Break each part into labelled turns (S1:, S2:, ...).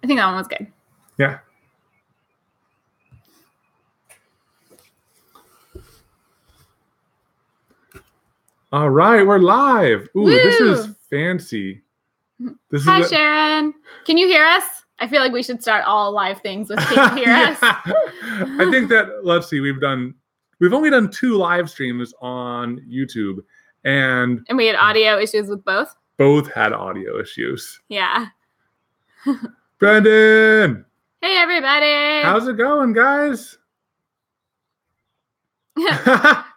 S1: I think that one was good.
S2: Yeah. All right, we're live. Ooh,
S1: Woo!
S2: This is fancy.
S1: Hi, Sharon. Can you hear us? I feel like we should start all live things with "Can you hear us?"
S2: I think that, let's see, we've only done 2 live streams on YouTube, and
S1: we had audio issues with both.
S2: Both had audio issues.
S1: Yeah.
S2: Brendan.
S1: Hey, everybody.
S2: How's it going, guys?
S1: Where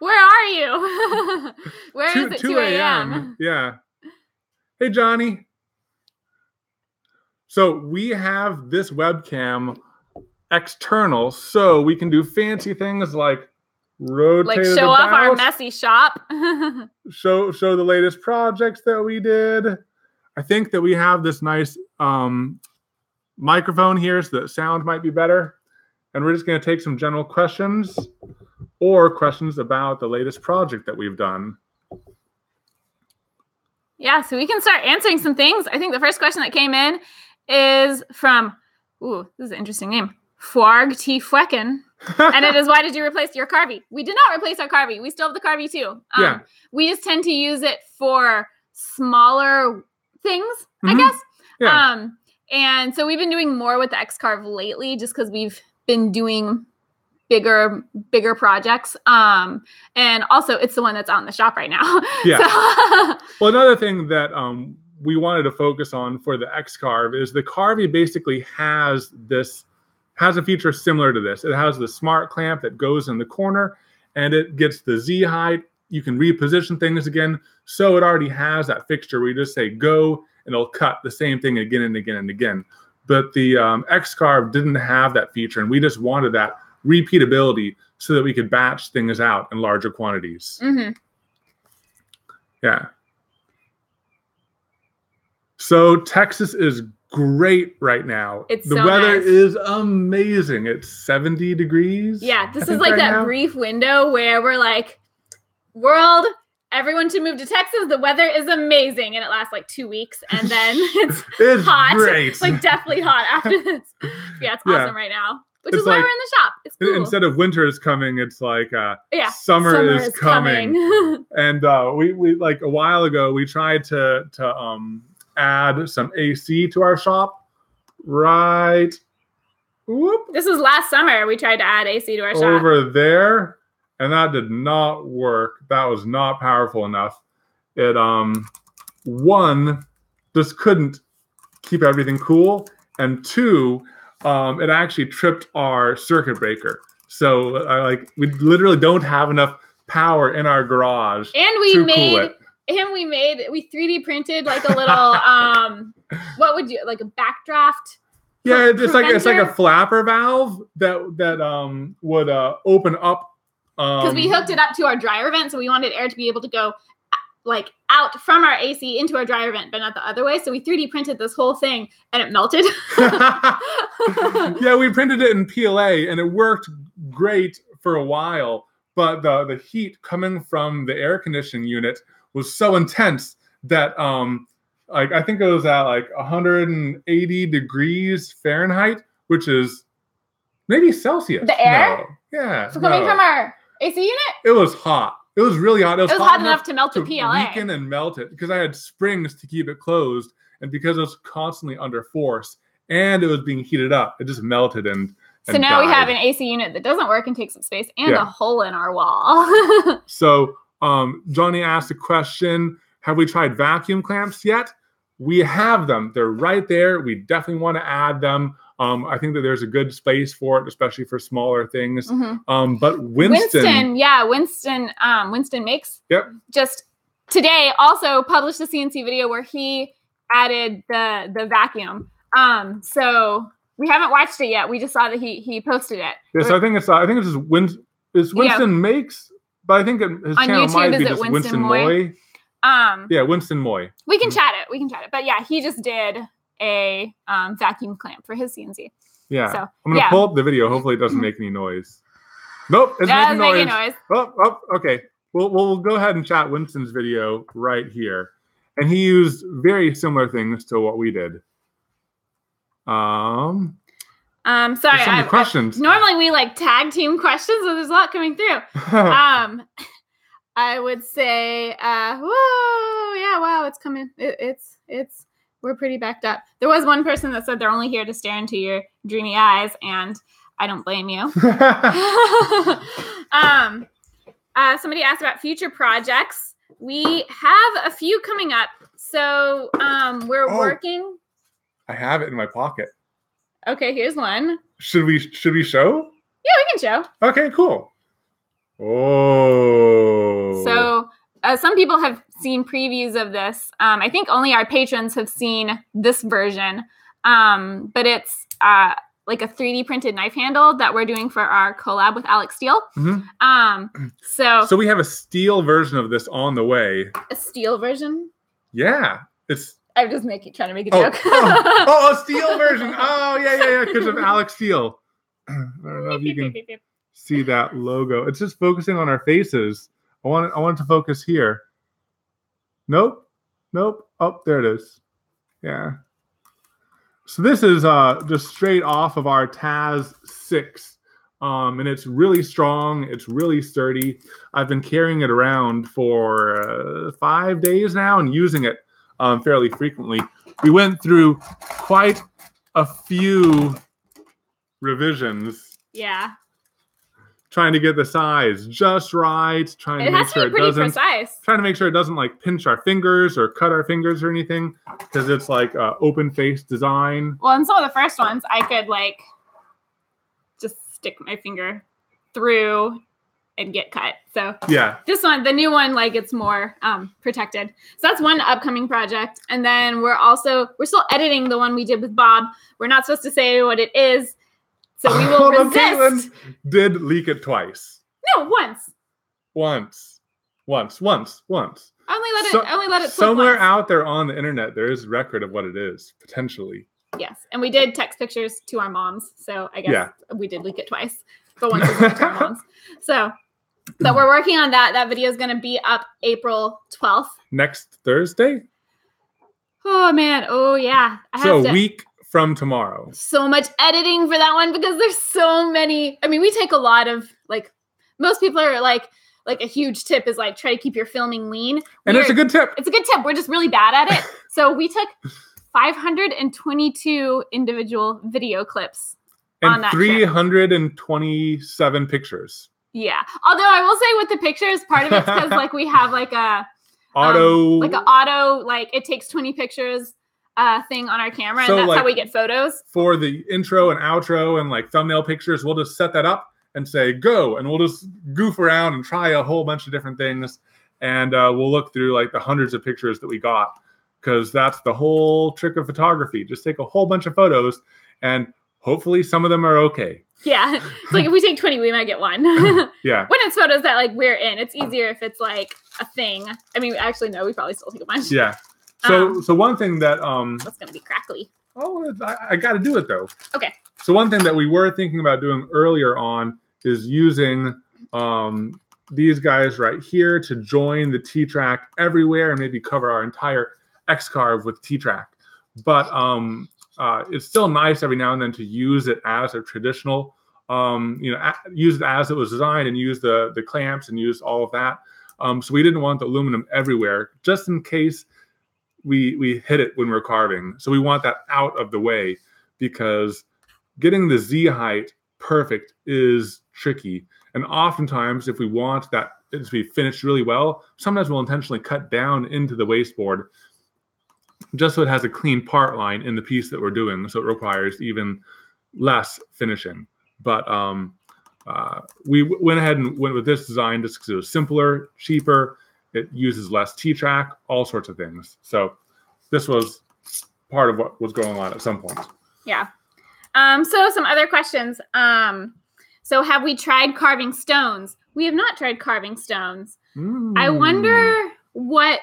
S1: are you? Where is it? 2 a.m.
S2: Yeah. Hey, Johnny. So we have this webcam external, so we can do fancy things like rotate,
S1: like show off our messy shop.
S2: show the latest projects that we did. I think that we have this nice microphone here, so the sound might be better. And we're just going to take some general questions or questions about the latest project that we've done.
S1: Yeah, so we can start answering some things. I think the first question that came in is from, this is an interesting name, Fuarg T. Fwecken. And it is, why did you replace your Carvey? We did not replace our Carvey. We still have the Carvey too.
S2: Yeah.
S1: We just tend to use it for smaller things, I guess.
S2: Yeah.
S1: And so we've been doing more with the X-Carve lately just because we've been doing bigger projects. And also it's the one that's out in the shop right now.
S2: Yeah.
S1: So
S2: Well, another thing that we wanted to focus on for the X-Carve is the Carvey basically has a feature similar to this. It has the smart clamp that goes in the corner and it gets the Z height. You can reposition things again. So it already has that fixture where you just say go and it'll cut the same thing again and again and again. But the X-Carve didn't have that feature, and we just wanted that repeatability so that we could batch things out in larger quantities.
S1: Mm-hmm.
S2: Yeah. So Texas is great right now.
S1: It's
S2: the
S1: so
S2: weather
S1: nice.
S2: is amazing. It's 70 degrees.
S1: Yeah, this is like right that now. Brief window where we're like, world, everyone should move to Texas. The weather is amazing. And it lasts like 2 weeks. And then it's hot.
S2: Great.
S1: It's like deathly hot after this. Yeah, it's awesome right now. Which is why we're in the shop. It's cool.
S2: Instead of winter is coming, it's like summer is coming. And we like a while ago, we tried to add some AC to our shop. Right. Whoop.
S1: This was last summer. We tried to add AC to our shop.
S2: Over there. And that did not work. That was not powerful enough. It, one, just couldn't keep everything cool. And 2, it actually tripped our circuit breaker. So we literally don't have enough power in our garage.
S1: And we 3D printed like a little, what would you, like a backdraft?
S2: Yeah, it's like a flapper valve that would open up.
S1: Because we hooked it up to our dryer vent, so we wanted air to be able to go like out from our AC into our dryer vent, but not the other way. So we 3D printed this whole thing, and it melted.
S2: Yeah, we printed it in PLA, and it worked great for a while. But the heat coming from the air conditioning unit was so intense that I think it was at like 180 degrees Fahrenheit, which is maybe Celsius.
S1: The air?
S2: No. Yeah.
S1: So coming from our AC unit?
S2: It was hot. It was really hot. It was
S1: hot enough to melt the PLA.
S2: Weaken and melt it because I had springs to keep it closed, and because it was constantly under force and it was being heated up, it just melted and
S1: so now
S2: died.
S1: We have an AC unit that doesn't work and takes up space and a hole in our wall.
S2: So Johnny asked a question: have we tried vacuum clamps yet? We have them. They're right there. We definitely want to add them. I think that there's a good space for it, especially for smaller things. Mm-hmm. But Winston makes just today also published a CNC video where he added the vacuum. So we haven't watched it yet. We just saw that he posted it. Yeah, so I think it's Winston makes, but I think his channel
S1: YouTube,
S2: might be just Winston Moy. Winston Moy.
S1: We can chat it. But yeah, he just did a vacuum clamp for his CNC.
S2: Yeah. So, I'm going to pull up the video. Hopefully it doesn't make any noise. Nope, it's making noise. Oh, okay. We'll go ahead and chat Winston's video right here. And he used very similar things to what we did. Sorry.
S1: Sorry.
S2: So many questions.
S1: Normally we like tag team questions, so there's a lot coming through. I would say, whoa, yeah, wow, it's coming. We're pretty backed up. There was one person that said they're only here to stare into your dreamy eyes, and I don't blame you. Somebody asked about future projects. We have a few coming up. So we're working.
S2: I have it in my pocket.
S1: Okay, here's one.
S2: Should we show?
S1: Yeah, we can show.
S2: Okay, cool. Oh.
S1: So some people have seen previews of this. I think only our patrons have seen this version. But it's like a 3D printed knife handle that we're doing for our collab with Alex Steele. Mm-hmm. So
S2: we have a steel version of this on the way.
S1: A steel version?
S2: Yeah.
S1: I'm just trying to make a joke.
S2: A steel version. Oh, yeah. Because of Alex Steele. I don't know if you can see that logo. It's just focusing on our faces. I want it to focus here. Nope. Oh, there it is. Yeah. So this is just straight off of our Taz 6. And it's really strong. It's really sturdy. I've been carrying it around for 5 days now and using it fairly frequently. We went through quite a few revisions.
S1: Yeah.
S2: Trying to get the size just right. Trying to make sure it doesn't. Precise. Trying to make sure it doesn't like pinch our fingers or cut our fingers or anything, because it's like open face design.
S1: Well, in some of the first ones, I could like just stick my finger through and get cut. So
S2: yeah,
S1: this one, the new one, like it's more protected. So that's one upcoming project. And then we're still editing the one we did with Bob. We're not supposed to say what it is. So we will resist.
S2: Katelyn did leak it twice.
S1: No, once.
S2: Once.
S1: Only let it slip
S2: somewhere
S1: once.
S2: Out there on the internet, there is record of what it is, potentially.
S1: Yes. And we did text pictures to our moms. So I guess we did leak it twice. But once we to our moms. So we're working on that. That video is going to be up April 12th.
S2: Next Thursday?
S1: Oh, man. Oh, yeah.
S2: A week from tomorrow.
S1: So much editing for that one because there's so many. I mean, we take a lot of like, most people are like a huge tip is like try to keep your filming lean.
S2: It's a good tip.
S1: It's a good tip. We're just really bad at it. So we took 522 individual video clips on that
S2: 327 pictures.
S1: Yeah. Although I will say with the pictures, part of it's because like we have like a
S2: auto,
S1: it takes 20 pictures thing on our camera, and that's
S2: like,
S1: how we get photos.
S2: For the intro and outro and like thumbnail pictures, we'll just set that up and say go, and we'll just goof around and try a whole bunch of different things, and we'll look through like the hundreds of pictures that we got, because that's the whole trick of photography. Just take a whole bunch of photos, and hopefully some of them are okay.
S1: Yeah, it's like if we take 20, we might get one.
S2: Yeah.
S1: When it's photos that like we're in, it's easier if it's like a thing. I mean, actually, no, we probably still take a bunch.
S2: Yeah. So one thing that
S1: that's gonna be crackly.
S2: Oh, I got to do it though.
S1: Okay.
S2: So one thing that we were thinking about doing earlier on is using these guys right here to join the T-track everywhere and maybe cover our entire X-carve with T-track. But it's still nice every now and then to use it as a traditional, use it as it was designed and use the clamps and use all of that. So we didn't want the aluminum everywhere, just in case we hit it when we're carving. So we want that out of the way, because getting the Z height perfect is tricky. And oftentimes, if we want that to be finished really well, sometimes we'll intentionally cut down into the wasteboard just so it has a clean part line in the piece that we're doing. So it requires even less finishing. But we went ahead and went with this design just because it was simpler, cheaper. It uses less T-track, all sorts of things. So this was part of what was going on at some point.
S1: Yeah. So some other questions. So have we tried carving stones? We have not tried carving stones. I wonder what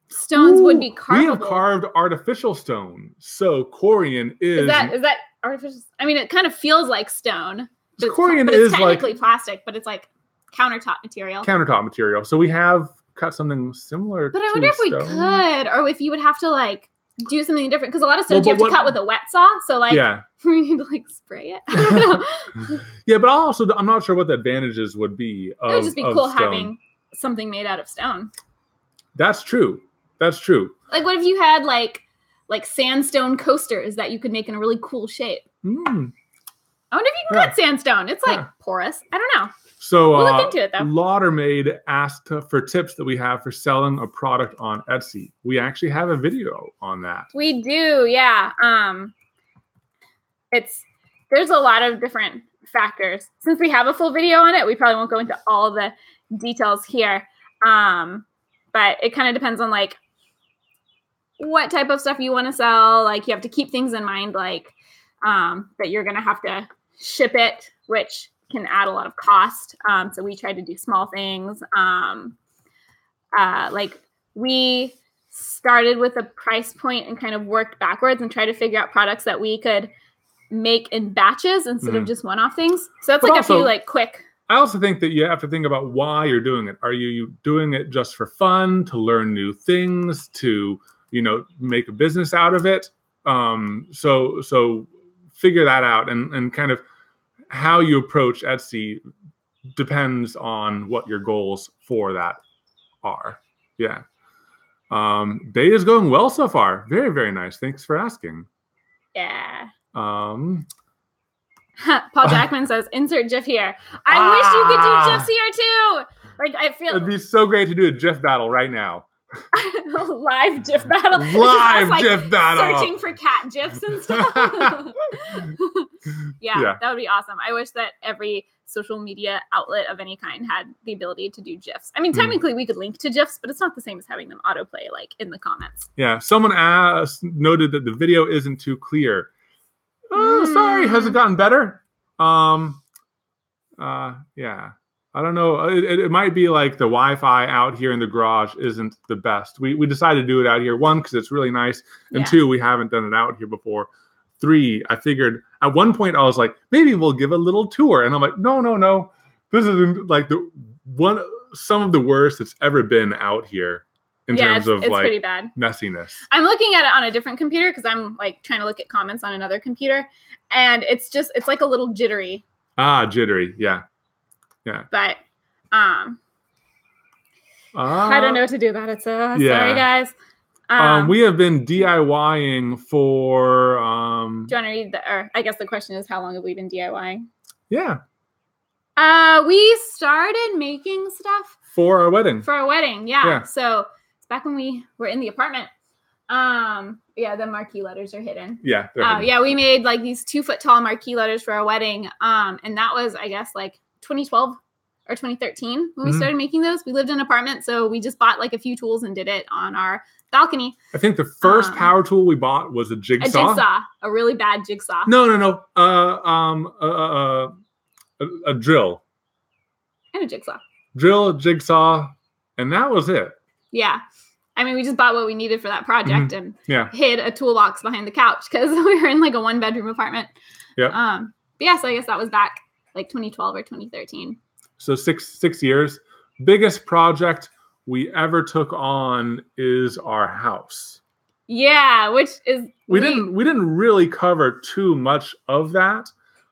S1: stones would be carvable.
S2: We have carved artificial stone. So corian is
S1: that artificial? I mean, it kind of feels like stone.
S2: Corian
S1: but
S2: is
S1: it's technically plastic, but it's like countertop material.
S2: So we have cut something similar.
S1: But I wonder if we could, or if you would have to like do something different, because a lot of stones
S2: Well,
S1: you have to cut with a wet saw. So like,
S2: Yeah.
S1: you need to like spray it. I don't know.
S2: Yeah, but also I'm not sure what the advantages would be.
S1: It would just be cool
S2: stone.
S1: having something made out of stone.
S2: That's true. That's true.
S1: Like, what if you had like sandstone coasters that you could make in a really cool shape?
S2: Mm.
S1: I wonder if you can cut sandstone. It's like porous. I don't know.
S2: So
S1: we'll look into it though.
S2: Laudermaid asked for tips that we have for selling a product on Etsy. We actually have a video on that.
S1: We do, yeah. There's a lot of different factors. Since we have a full video on it, we probably won't go into all the details here. But it kind of depends on like what type of stuff you want to sell. Like, you have to keep things in mind, like that you're gonna have to ship it, which can add a lot of cost. So we tried to do small things. Like, we started with a price point and kind of worked backwards and tried to figure out products that we could make in batches instead of just one-off things. So that's like also, a few like quick.
S2: I also think that you have to think about why you're doing it. Are you doing it just for fun, to learn new things, to, you know, make a business out of it? So figure that out, and kind of how you approach Etsy depends on what your goals for that are. Yeah. Day is going well so far. Very, very nice. Thanks for asking.
S1: Yeah.
S2: Paul
S1: Jackman says, insert GIF here. I wish you could do GIFs here too. Like, I feel
S2: it'd be so great to do a GIF battle right now.
S1: Live GIF battle.
S2: Live GIF battle.
S1: Searching for cat GIFs and stuff. Yeah, that would be awesome. I wish that every social media outlet of any kind had the ability to do GIFs. I mean, technically we could link to GIFs, but it's not the same as having them autoplay like in the comments. Yeah,
S2: someone noted that the video isn't too clear. Oh, sorry. Has it gotten better? Yeah. I don't know. It might be like the Wi-Fi out here in the garage isn't the best. We decided to do it out here. 1, because it's really nice. And 2, we haven't done it out here before. 3, I figured at one point I was like, maybe we'll give a little tour. And I'm like, no. This is like some of the worst it's ever been out here in terms of like
S1: pretty bad
S2: messiness.
S1: I'm looking at it on a different computer because I'm like trying to look at comments on another computer, and it's like a little jittery.
S2: Jittery. Yeah.
S1: But I don't know what to do about it. So sorry, guys.
S2: We have been DIYing for.
S1: Do you want to read or I guess the question is, how long have we been DIYing?
S2: Yeah.
S1: We started making stuff
S2: for our wedding.
S1: Yeah. So it's back when we were in the apartment. The marquee letters are hidden.
S2: Yeah.
S1: We made like these 2-foot tall marquee letters for our wedding. And that was, I guess, like 2012 or 2013 when we started making those. We lived in an apartment, so we just bought like a few tools and did it on our balcony.
S2: I think the first power tool we bought was a jigsaw.
S1: A really bad jigsaw.
S2: No. A drill.
S1: And a jigsaw.
S2: Drill, a jigsaw, and that was it.
S1: Yeah. I mean, we just bought what we needed for that project and hid a toolbox behind the couch because we were in like a 1-bedroom apartment.
S2: Yeah.
S1: So I guess that was back like 2012 or 2013.
S2: So six years. Biggest project we ever took on is our house.
S1: Yeah, which is
S2: we didn't really cover too much of that,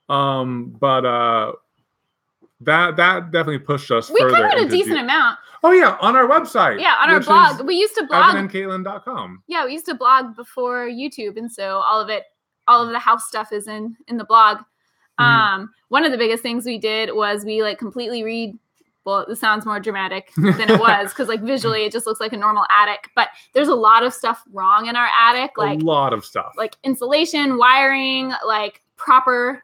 S2: but that definitely pushed us further. We
S1: covered a decent amount.
S2: Oh yeah, on our website.
S1: Yeah, on our blog. We used to blog.
S2: evanandkatelyn.com.
S1: Yeah, we used to blog before YouTube, and so all of the house stuff is in the blog. One of the biggest things we did was we like completely well, it sounds more dramatic than it was because like visually it just looks like a normal attic, but there's a lot of stuff wrong in our attic. Like
S2: a lot of stuff. Like
S1: insulation, wiring, like proper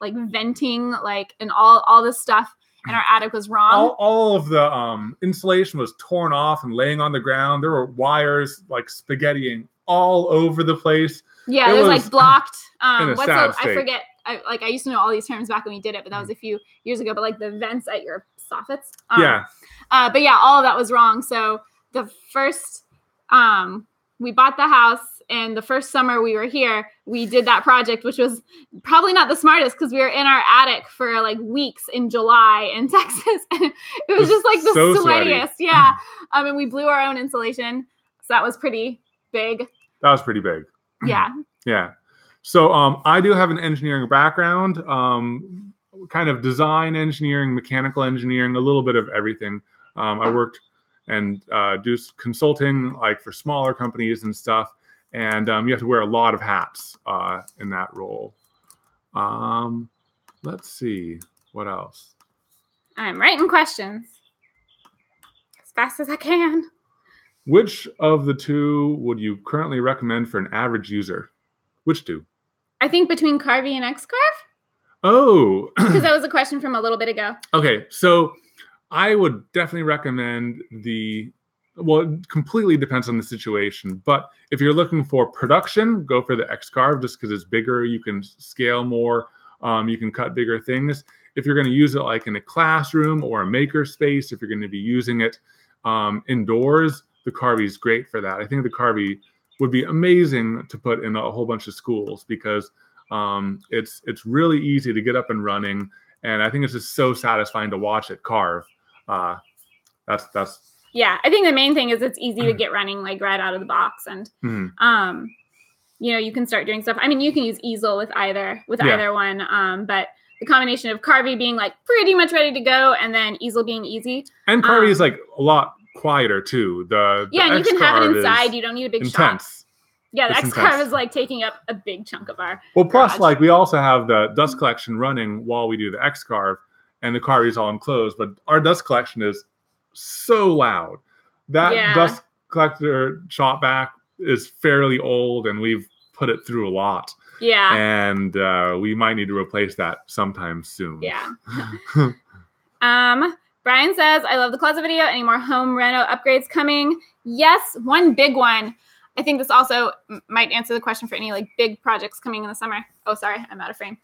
S1: like venting, like and all this stuff in our attic was wrong.
S2: All of the insulation was torn off and laying on the ground. There were wires like spaghettiing all over the place.
S1: Yeah, it was like blocked.
S2: In a sad state.
S1: I forget. I used to know all these terms back when we did it, but that was a few years ago. But like the vents at your soffits. But yeah, all of that was wrong. So the first, we bought the house, and the first summer we were here, we did that project, which was probably not the smartest because we were in our attic for like weeks in July in Texas. And it was just like the sweatiest. Yeah. And we blew our own insulation. So that was pretty big.
S2: That was pretty big.
S1: Yeah.
S2: Yeah. So I do have an engineering background, kind of design engineering, mechanical engineering, a little bit of everything. I worked and do consulting like for smaller companies and stuff. And you have to wear a lot of hats in that role. Let's see. What else?
S1: I'm writing questions as fast as I can.
S2: Which of the two would you currently recommend for an average user? Which two?
S1: I think between Carvey and Xcarve.
S2: Oh.
S1: Because that was a question from a little bit ago.
S2: Okay, so I would definitely recommend well, it completely depends on the situation. But if you're looking for production, go for the Xcarve just because it's bigger. You can scale more. You can cut bigger things. If you're going to use it like in a classroom or a maker space, if you're going to be using it indoors, the Carvey is great for that. I think the Carvey would be amazing to put in a whole bunch of schools because it's really easy to get up and running. And I think it's just so satisfying to watch it carve. That's
S1: Yeah, I think the main thing is it's easy to get running like right out of the box, and you can start doing stuff. I mean, you can use easel with either one, but the combination of Carvey being like pretty much ready to go and then easel being easy. And
S2: Carvey is like a lot quieter too. And
S1: you can have it inside. You don't need a big
S2: intense.
S1: shop. Yeah, the Xcarve is like taking up a big chunk of our
S2: plus
S1: garage.
S2: Like we also have the dust collection running while we do the Xcarve, and the Carvey is all enclosed, but our dust collection is so loud. That dust collector shop vac is fairly old, and we've put it through a lot.
S1: Yeah.
S2: And we might need to replace that sometime soon.
S1: Yeah. Brian says, I love the closet video. Any more home reno upgrades coming? Yes, one big one. I think this also might answer the question for any like big projects coming in the summer. Oh, sorry, I'm out of frame.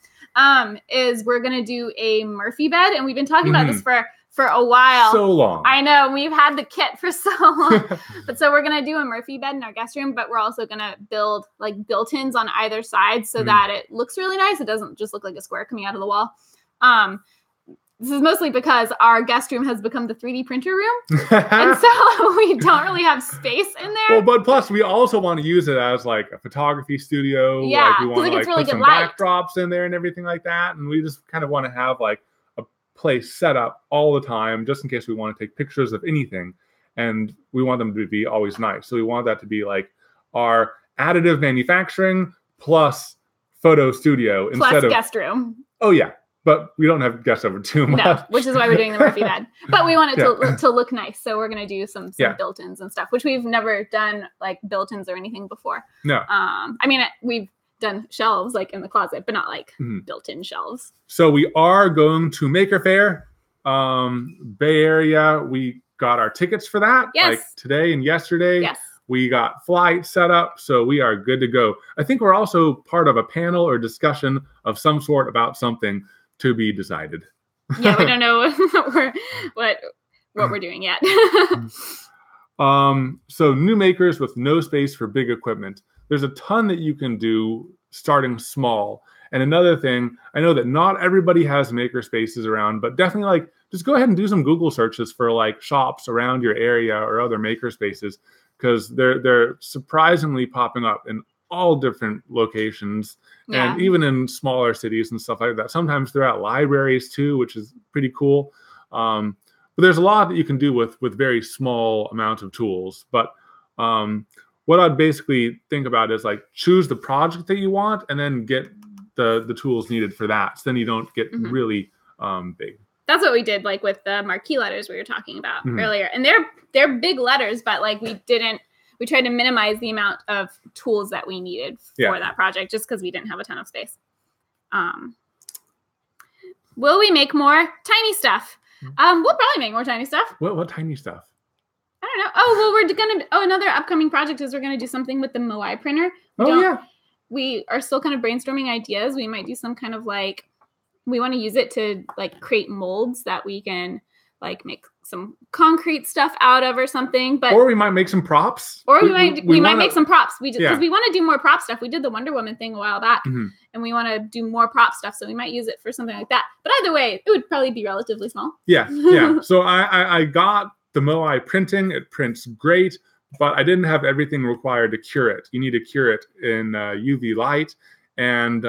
S1: Is we're going to do a Murphy bed. And we've been talking about this for a while.
S2: So long.
S1: I know. We've had the kit for so long. But so we're going to do a Murphy bed in our guest room, but we're also going to build like built-ins on either side so that it looks really nice. It doesn't just look like a square coming out of the wall. This is mostly because our guest room has become the 3D printer room. And so we don't really have space in there.
S2: Well, but plus we also want to use it as like a photography studio.
S1: Yeah,
S2: like we want to like
S1: really
S2: put some backdrops in there and everything like that. And we just kind of want to have like a place set up all the time just in case we want to take pictures of anything. And we want them to be always nice. So we want that to be like our additive manufacturing plus photo studio
S1: plus guest room.
S2: Oh, yeah. But we don't have guests over too much.
S1: No, which is why we're doing the Murphy bed. But we want it to look nice. So we're going to do some built-ins and stuff, which we've never done like built-ins or anything before.
S2: No.
S1: I mean, we've done shelves like in the closet, but not like built-in shelves.
S2: So we are going to Maker Faire, Bay Area. We got our tickets for that like today and yesterday.
S1: Yes.
S2: We got flights set up, so we are good to go. I think we're also part of a panel or discussion of some sort about something to be decided.
S1: Yeah, we don't know what we're doing yet.
S2: So new makers with no space for big equipment. There's a ton that you can do starting small. And another thing, I know that not everybody has maker spaces around, but definitely like just go ahead and do some Google searches for like shops around your area or other maker spaces because they're surprisingly popping up in all different locations. And even in smaller cities and stuff like that. Sometimes they're at libraries too, which is pretty cool. But there's a lot that you can do with very small amounts of tools. But what I'd basically think about is like choose the project that you want and then get the tools needed for that. So then you don't get really big.
S1: That's what we did like with the marquee letters we were talking about earlier. And they're big letters, but like we tried to minimize the amount of tools that we needed for that project just because we didn't have a ton of space. Will we make more tiny stuff? We'll probably make more tiny stuff.
S2: What tiny stuff?
S1: I don't know. Oh, well, another upcoming project is we're going to do something with the Moai printer. We are still kind of brainstorming ideas. We might do some kind of like, we want to use it to like create molds that we can like make some concrete stuff out of or something, or
S2: we might make some props.
S1: Or we might make some props. Because we want to do more prop stuff. We did the Wonder Woman thing a while back, and we want to do more prop stuff. So we might use it for something like that. But either way, it would probably be relatively small.
S2: Yeah. So I got the Moai printing. It prints great, but I didn't have everything required to cure it. You need to cure it in UV light, and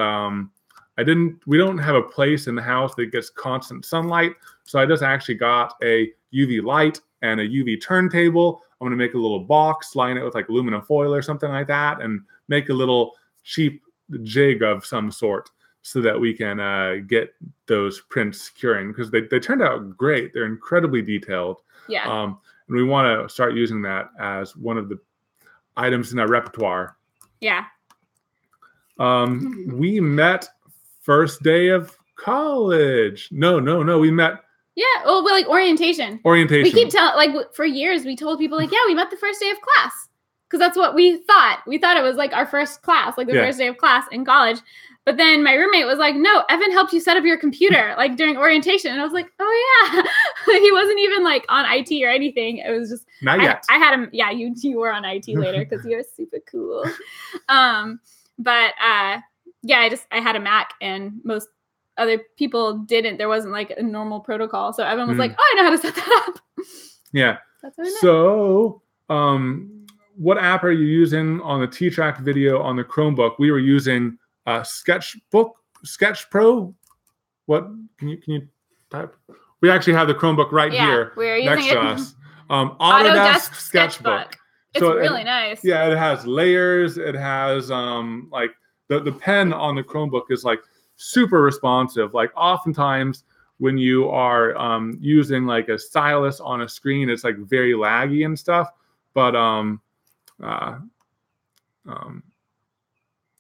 S2: we don't have a place in the house that gets constant sunlight, so I just actually got a UV light and a UV turntable. I'm going to make a little box, line it with like aluminum foil or something like that, and make a little cheap jig of some sort so that we can get those prints curing, because they turned out great. They're incredibly detailed.
S1: Yeah.
S2: And we want to start using that as one of the items in our repertoire.
S1: Yeah.
S2: We met first day of college. No. We met.
S1: Yeah. Well, like orientation.
S2: Orientation.
S1: We keep telling, like, for years, we told people, like, yeah, we met the first day of class. Because that's what we thought. We thought it was like our first class, like the first day of class in college. But then my roommate was like, no, Evan helped you set up your computer, like during orientation. And I was like, oh yeah. He wasn't even like on IT or anything. It was just,
S2: not yet.
S1: I had him. Yeah, you were on IT later because you were super cool. Yeah, I had a Mac and most other people didn't. There wasn't like a normal protocol. So Evan was like, oh, I know how to set that up.
S2: Yeah.
S1: That's what I meant.
S2: So, what app are you using on the T-Track video on the Chromebook? We were using Sketch Pro. What can you type? We actually have the Chromebook right here next to us. Autodesk Sketchbook.
S1: It's so really nice.
S2: Yeah, it has layers. It has like the pen on the Chromebook is like super responsive. Like oftentimes when you are using like a stylus on a screen, it's like very laggy and stuff. But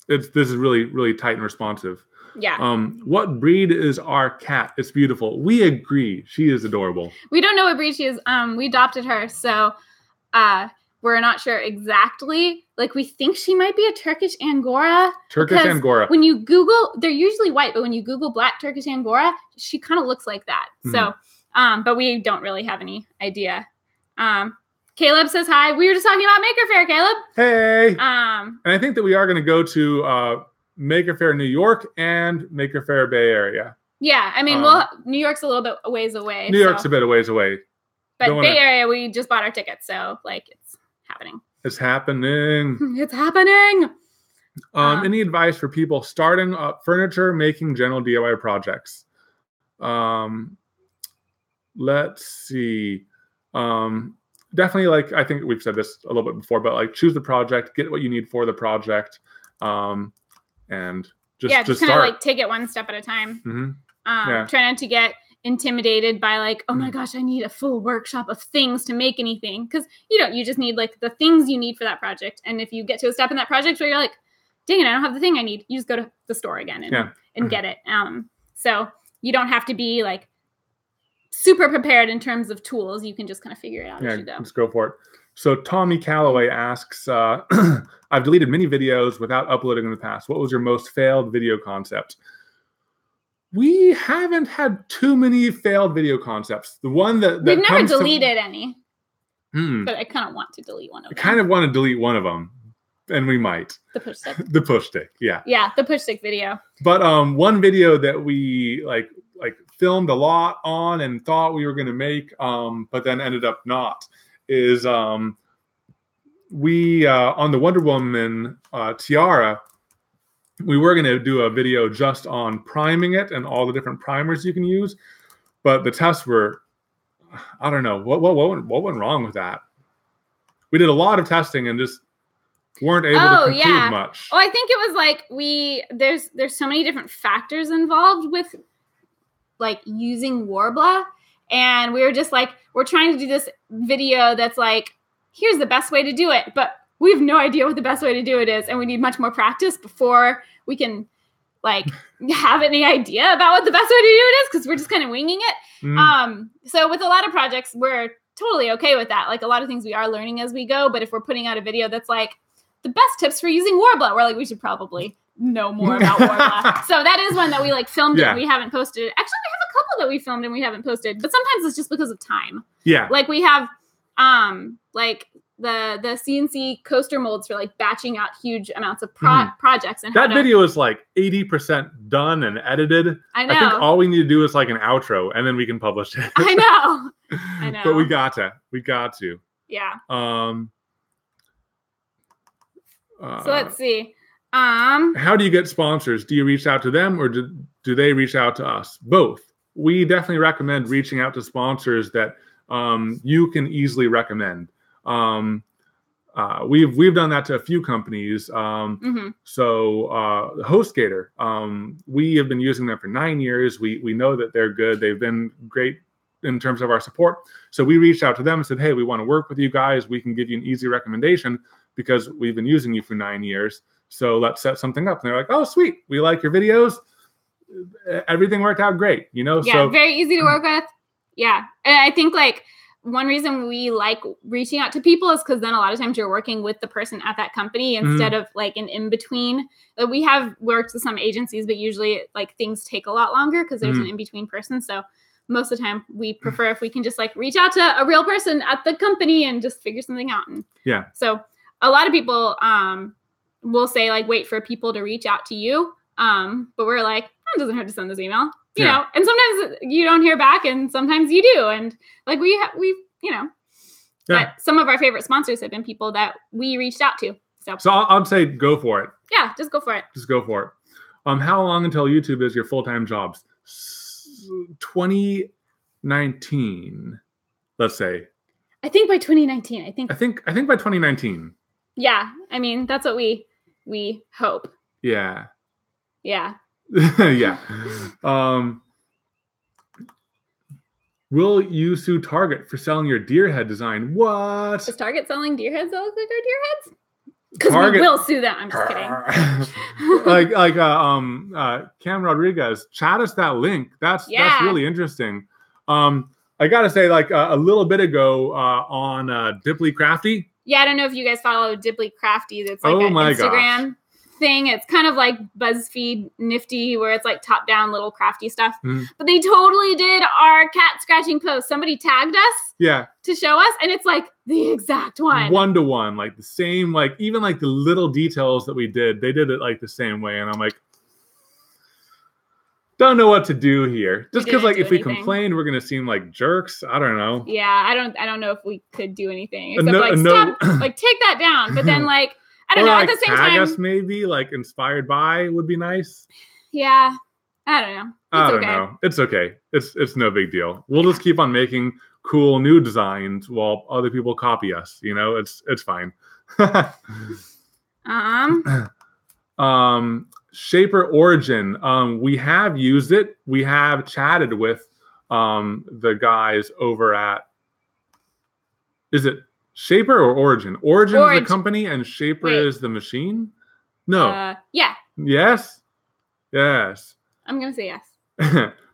S2: this is really tight and responsive.
S1: Yeah.
S2: What breed is our cat? It's beautiful. We agree. She is adorable.
S1: We don't know what breed she is. We adopted her, so we're not sure exactly. Like, we think she might be a Turkish Angora.
S2: Turkish Angora.
S1: When you Google, they're usually white, but when you Google black Turkish Angora, she kind of looks like that. Mm-hmm. So, but we don't really have any idea. Caleb says hi. We were just talking about Maker Faire, Caleb.
S2: Hey. And I think that we are going to go to Maker Faire New York and Maker Faire Bay Area.
S1: Yeah, I mean, New York's a little bit a ways away.
S2: New York's a bit a ways away.
S1: But Bay Area, we just bought our tickets, so like it's happening.
S2: It's happening.
S1: It's happening.
S2: Any advice for people starting up furniture, making general DIY projects? Let's see. Definitely, like, I think we've said this a little bit before, but like choose the project, get what you need for the project, and just
S1: kind of like take it one step at a time.
S2: Mm-hmm.
S1: Try not to get intimidated by like, oh my gosh, I need a full workshop of things to make anything, because you just need like the things you need for that project. And if you get to a step in that project where you're like, dang it, I don't have the thing I need, you just go to the store again and get it. So you don't have to be like super prepared in terms of tools. You can just kind of figure it out as you go.
S2: Let's go for it. So Tommy Calloway asks, I've deleted many videos without uploading in the past. What was your most failed video concept? We haven't had too many failed video concepts. The one that
S1: we've never deleted any, but I kind of want to delete one of them.
S2: I kind of want to delete one of them, and we might.
S1: The push stick.
S2: The push stick, yeah.
S1: Yeah, the push stick video.
S2: But one video that we like filmed a lot on and thought we were going to make, but then ended up not, is we on the Wonder Woman tiara. We were going to do a video just on priming it and all the different primers you can use, but the tests were, I don't know, what went wrong with that? We did a lot of testing and just weren't able to conclude much.
S1: Well, I think it was like there's so many different factors involved with like using Worbla, and we were just like, we're trying to do this video that's like, here's the best way to do it, but we have no idea what the best way to do it is, and we need much more practice before we can like have any idea about what the best way to do it is, because we're just kind of winging it. So with a lot of projects, we're totally okay with that. Like a lot of things we are learning as we go, but if we're putting out a video that's like the best tips for using Worbla, we're like, we should probably know more about Worbla. So that is one that we like filmed and we haven't posted. Actually, we have a couple that we filmed and we haven't posted, but sometimes it's just because of time.
S2: Yeah.
S1: Like we have like the CNC coaster molds for like batching out huge amounts of projects. And
S2: that video is like 80% done and edited.
S1: I know.
S2: I think all we need to do is like an outro and then we can publish it.
S1: I know.
S2: But we got to.
S1: Yeah. So let's see.
S2: How do you get sponsors? Do you reach out to them, or do they reach out to us? Both. We definitely recommend reaching out to sponsors that you can easily recommend. We've done that to a few companies. So HostGator, we have been using them for 9 years. We know that they're good. They've been great in terms of our support. So we reached out to them and said, hey, we want to work with you guys. We can give you an easy recommendation because we've been using you for 9 years. So let's set something up. And they're like, oh, sweet. We like your videos. Everything worked out great,
S1: Yeah,
S2: so
S1: very easy to work with. Yeah. And I think like one reason we like reaching out to people is because then a lot of times you're working with the person at that company instead of like an in-between. We have worked with some agencies, but usually like things take a lot longer because there's an in-between person. So most of the time we prefer if we can just like reach out to a real person at the company and just figure something out. And
S2: yeah.
S1: So a lot of people will say like, wait for people to reach out to you. But we're like, it doesn't hurt to send this email, you know, and sometimes you don't hear back and sometimes you do. And like we but some of our favorite sponsors have been people that we reached out to. So
S2: I'd say go for it.
S1: Yeah, just go for it.
S2: Just go for it. How long until YouTube is your full-time jobs? 2019, let's say.
S1: I think by 2019. I think
S2: by 2019.
S1: Yeah, I mean that's what we hope.
S2: Yeah.
S1: Yeah.
S2: Yeah. Will you sue Target for selling your deer head design? What?
S1: Is Target selling deer heads that look like our deer heads? Because we will sue them. I'm just kidding.
S2: Cam Rodriguez, chat us that link. That's really interesting. I gotta say, like a little bit ago on Dipley Crafty.
S1: Yeah, I don't know if you guys follow Dipley Crafty. It's like an Instagram thing. It's kind of like BuzzFeed Nifty, where it's like top down little crafty stuff. But they totally did our cat scratching post. Somebody tagged us to show us, and it's like the exact one.
S2: 1-to-1, like the same, like even like the little details that we did, they did it like the same way. And I'm like, don't know what to do here. Just because like if we complain, we're gonna seem like jerks. I don't know.
S1: Yeah, I don't know if we could do anything except stop, like take that down. But then like I don't know.
S2: Like,
S1: at the same
S2: tag
S1: time,
S2: us maybe like inspired by would be nice.
S1: Yeah, I don't know.
S2: I don't know. It's okay. It's no big deal. We'll just keep on making cool new designs while other people copy us. You know, it's fine. Shaper Origin. We have used it. We have chatted with the guys over at. Is it Shaper or Origin? Origin is the company and Shaper is the machine? No.
S1: Yeah.
S2: Yes? Yes.
S1: I'm going to say yes.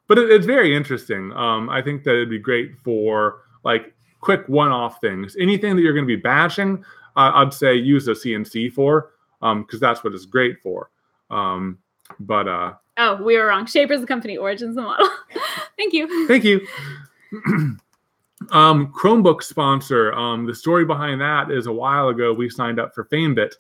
S2: But it's very interesting. I think that it'd be great for like quick one-off things. Anything that you're going to be batching, I'd say use a CNC for because that's what it's great for. Oh,
S1: we were wrong. Shaper's the company, Origin's the model. Thank you.
S2: Thank you. Chromebook sponsor. The story behind that is a while ago we signed up for FameBit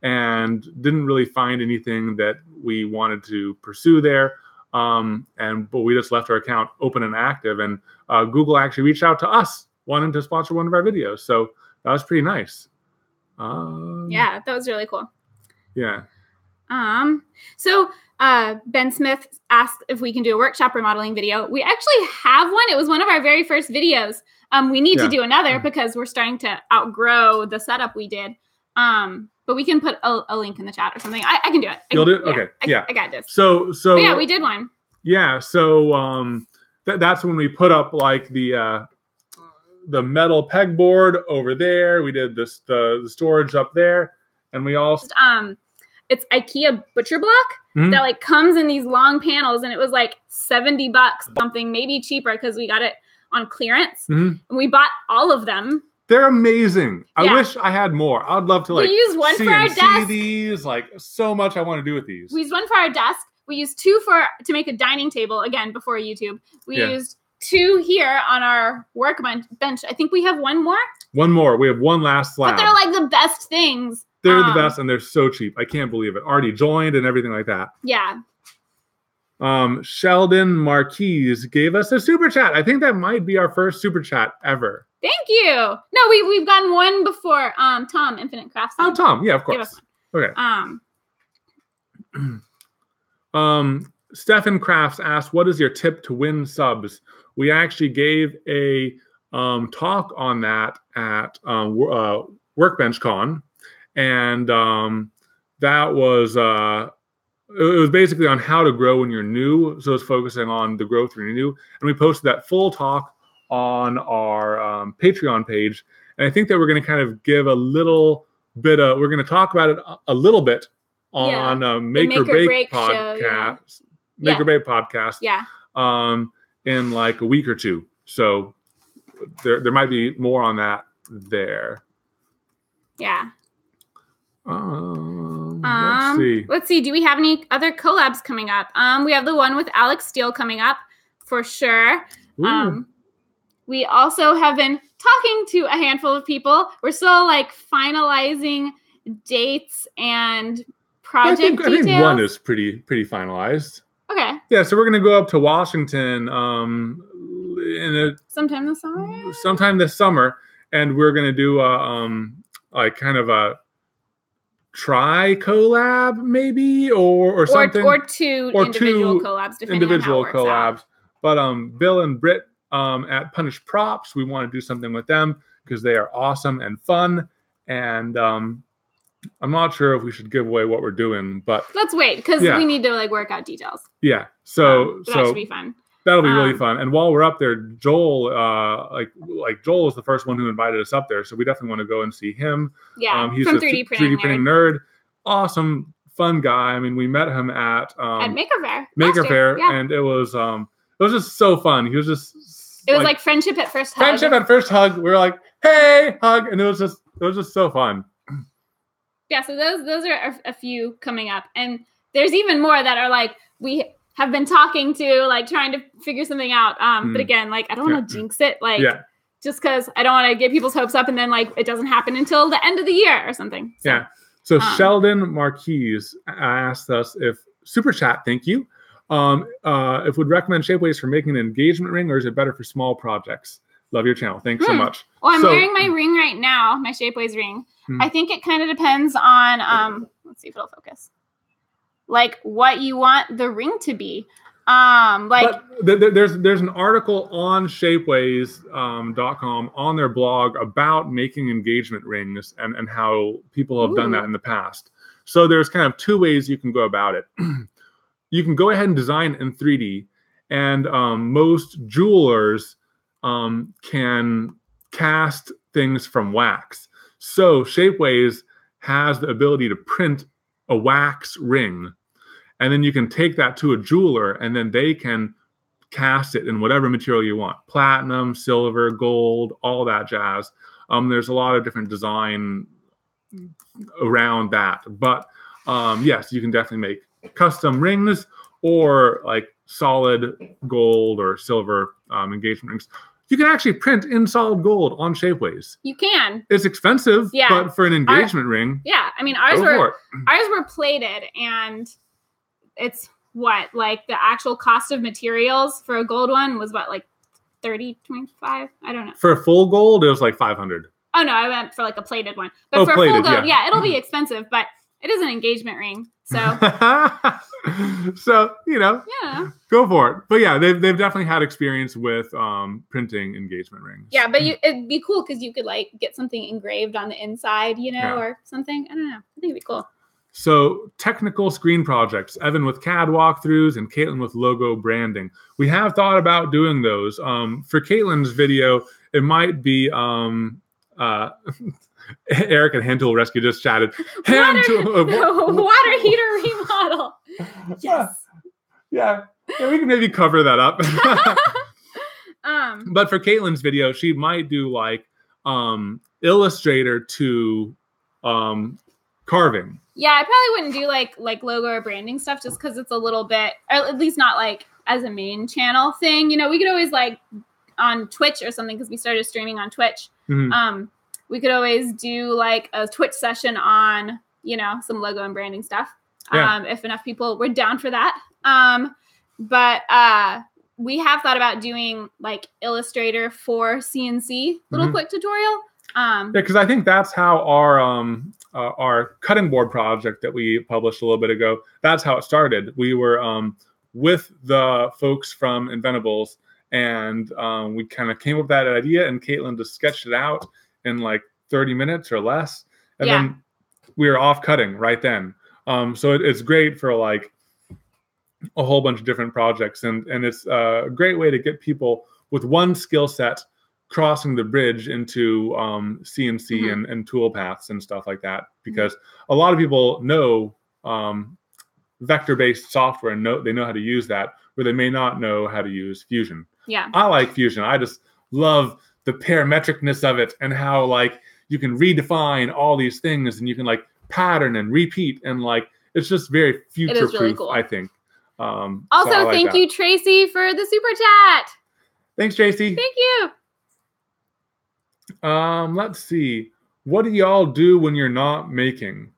S2: and didn't really find anything that we wanted to pursue there. But we just left our account open and active, and Google actually reached out to us wanting to sponsor one of our videos. So that was pretty nice.
S1: Yeah, that was really cool.
S2: Yeah.
S1: So Ben Smith asked if we can do a workshop remodeling video. We actually have one. It was one of our very first videos. We need to do another because we're starting to outgrow the setup we did. But we can put a link in the chat or something. I can do it.
S2: You'll do it? Okay.
S1: I got this.
S2: So
S1: but yeah, we did one.
S2: Yeah. So that's when we put up like the metal pegboard over there. We did the storage up there, and we also
S1: it's IKEA butcher block that like comes in these long panels, and it was like $70 something, maybe cheaper because we got it on clearance. And we bought all of them.
S2: They're amazing. I wish I had more. I'd love to like
S1: we used one for our desk.
S2: These like so much I want to do with these.
S1: We used one for our desk. We used two to make a dining table again before YouTube. We used two here on our work bench. I think we have one more. One more. We have one last slab. But they're like the best things. They're the best, and they're so cheap. I can't believe it. Already joined and everything like that. Yeah. Sheldon Marquise gave us a super chat. I think that might be our first super chat ever. Thank you. No, we've gotten one before. Tom, Infinite Crafts. Oh, Tom. Yeah, of course.
S2: Okay. Stephen Crafts asked, what is your tip to win subs? We actually gave a talk on that at Workbench Con, and that was it was basically on how to grow when you're new. So it's focusing on the growth when you're new, and we posted that full talk on our Patreon page. And I think that we're going to kind of give a little bit of, we're going to talk about it a little bit on Make or Break podcast. Make or Break podcast.
S1: Yeah.
S2: In like a week or two. So there might be more on that there.
S1: Yeah.
S2: Let's see.
S1: Let's see. Do we have any other collabs coming up? We have the one with Alex Steele coming up for sure. We also have been talking to a handful of people. We're still like finalizing dates and project details. I think
S2: one is pretty finalized.
S1: Okay.
S2: Yeah, so we're gonna go up to Washington
S1: sometime this summer.
S2: Sometime this summer, and we're gonna do like kind of a try collab maybe or something,
S1: or two individual collabs, depending on how it works out.
S2: But Bill and Britt at Punish Props, we want to do something with them because they are awesome and fun, and I'm not sure if we should give away what we're doing, but
S1: let's wait because we need to like work out details.
S2: Yeah, so
S1: that should be fun.
S2: That'll be really fun. And while we're up there, Joel, like Joel was the first one who invited us up there, so we definitely want to go and see him.
S1: Yeah,
S2: he's
S1: from
S2: a
S1: 3D
S2: printing nerd. Awesome, fun guy. I mean, we met him at
S1: Maker Faire.
S2: And it was just so fun. He was just.
S1: It was like friendship at first hug.
S2: Friendship at first hug. We were like, hey, hug, and it was just so fun.
S1: Yeah, so those are a few coming up, and there's even more that are like we have been talking to, like trying to figure something out. But again, like I don't want to jinx it, like just because I don't want to get people's hopes up, and then like it doesn't happen until the end of the year or something. So,
S2: yeah. So Sheldon Marquise asked us if super chat, thank you. If we'd recommend Shapeways for making an engagement ring, or is it better for small projects? Love your channel. Thanks so much.
S1: Well, I'm wearing my ring right now, my Shapeways ring. I think it kind of depends on, let's see if it'll focus. Like what you want the ring to be. But
S2: there's an article on shapeways.com on their blog about making engagement rings and how people have done that in the past. So there's kind of two ways you can go about it. You can go ahead and design in 3D, and most jewelers can cast things from wax. So Shapeways has the ability to print a wax ring, and then you can take that to a jeweler, and then they can cast it in whatever material you want: platinum, silver, gold, all that jazz. There's a lot of different design around that, but yes, you can definitely make custom rings or like solid gold or silver engagement rings. You can actually print in solid gold on Shapeways.
S1: You can.
S2: It's expensive, but for an engagement ring,
S1: I mean ours were plated, and it's what, like the actual cost of materials for a gold one was what, like 30, 25? I don't know.
S2: For a full gold, it was like 500.
S1: Oh no, I went for like a plated one. But for plated, full gold, it'll be expensive, but it is an engagement ring. So
S2: so, go for it. But yeah, they've definitely had experience with printing engagement rings.
S1: Yeah, but it'd be cool because you could like get something engraved on the inside, or something. I don't know. I think it'd be cool.
S2: So technical screen projects, Evan with CAD walkthroughs and Katelyn with logo branding. We have thought about doing those. For Katelyn's video, it might be Eric and Hand Tool Rescue just chatted.
S1: Water heater remodel. Yes.
S2: Yeah, we can maybe cover that up. But for Katelyn's video, she might do like Illustrator to carving.
S1: Yeah, I probably wouldn't do like logo or branding stuff just because it's a little bit, or at least not like as a main channel thing. We could always like on Twitch or something because we started streaming on Twitch. We could always do like a Twitch session on, some logo and branding stuff. If enough people were down for that. But we have thought about doing like Illustrator for CNC little quick tutorial.
S2: Because I think that's how our our cutting board project that we published a little bit ago, that's how it started. We were with the folks from Inventables, and we kind of came up with that idea, and Katelyn just sketched it out in like 30 minutes or less. And then we were off cutting right then. So it's great for like a whole bunch of different projects. And it's a great way to get people with one skill set crossing the bridge into CNC and tool paths and stuff like that. Because a lot of people know vector-based software and they know how to use that, where they may not know how to use Fusion.
S1: Yeah.
S2: I like Fusion. I just love the parametricness of it and how like you can redefine all these things and you can like pattern and repeat, and like it's just very future-proof,
S1: really cool.
S2: I think.
S1: Also,
S2: so like
S1: thank you, Tracy, for the super chat.
S2: Thanks, Tracy.
S1: Thank you.
S2: Let's see. What do y'all do when you're not making?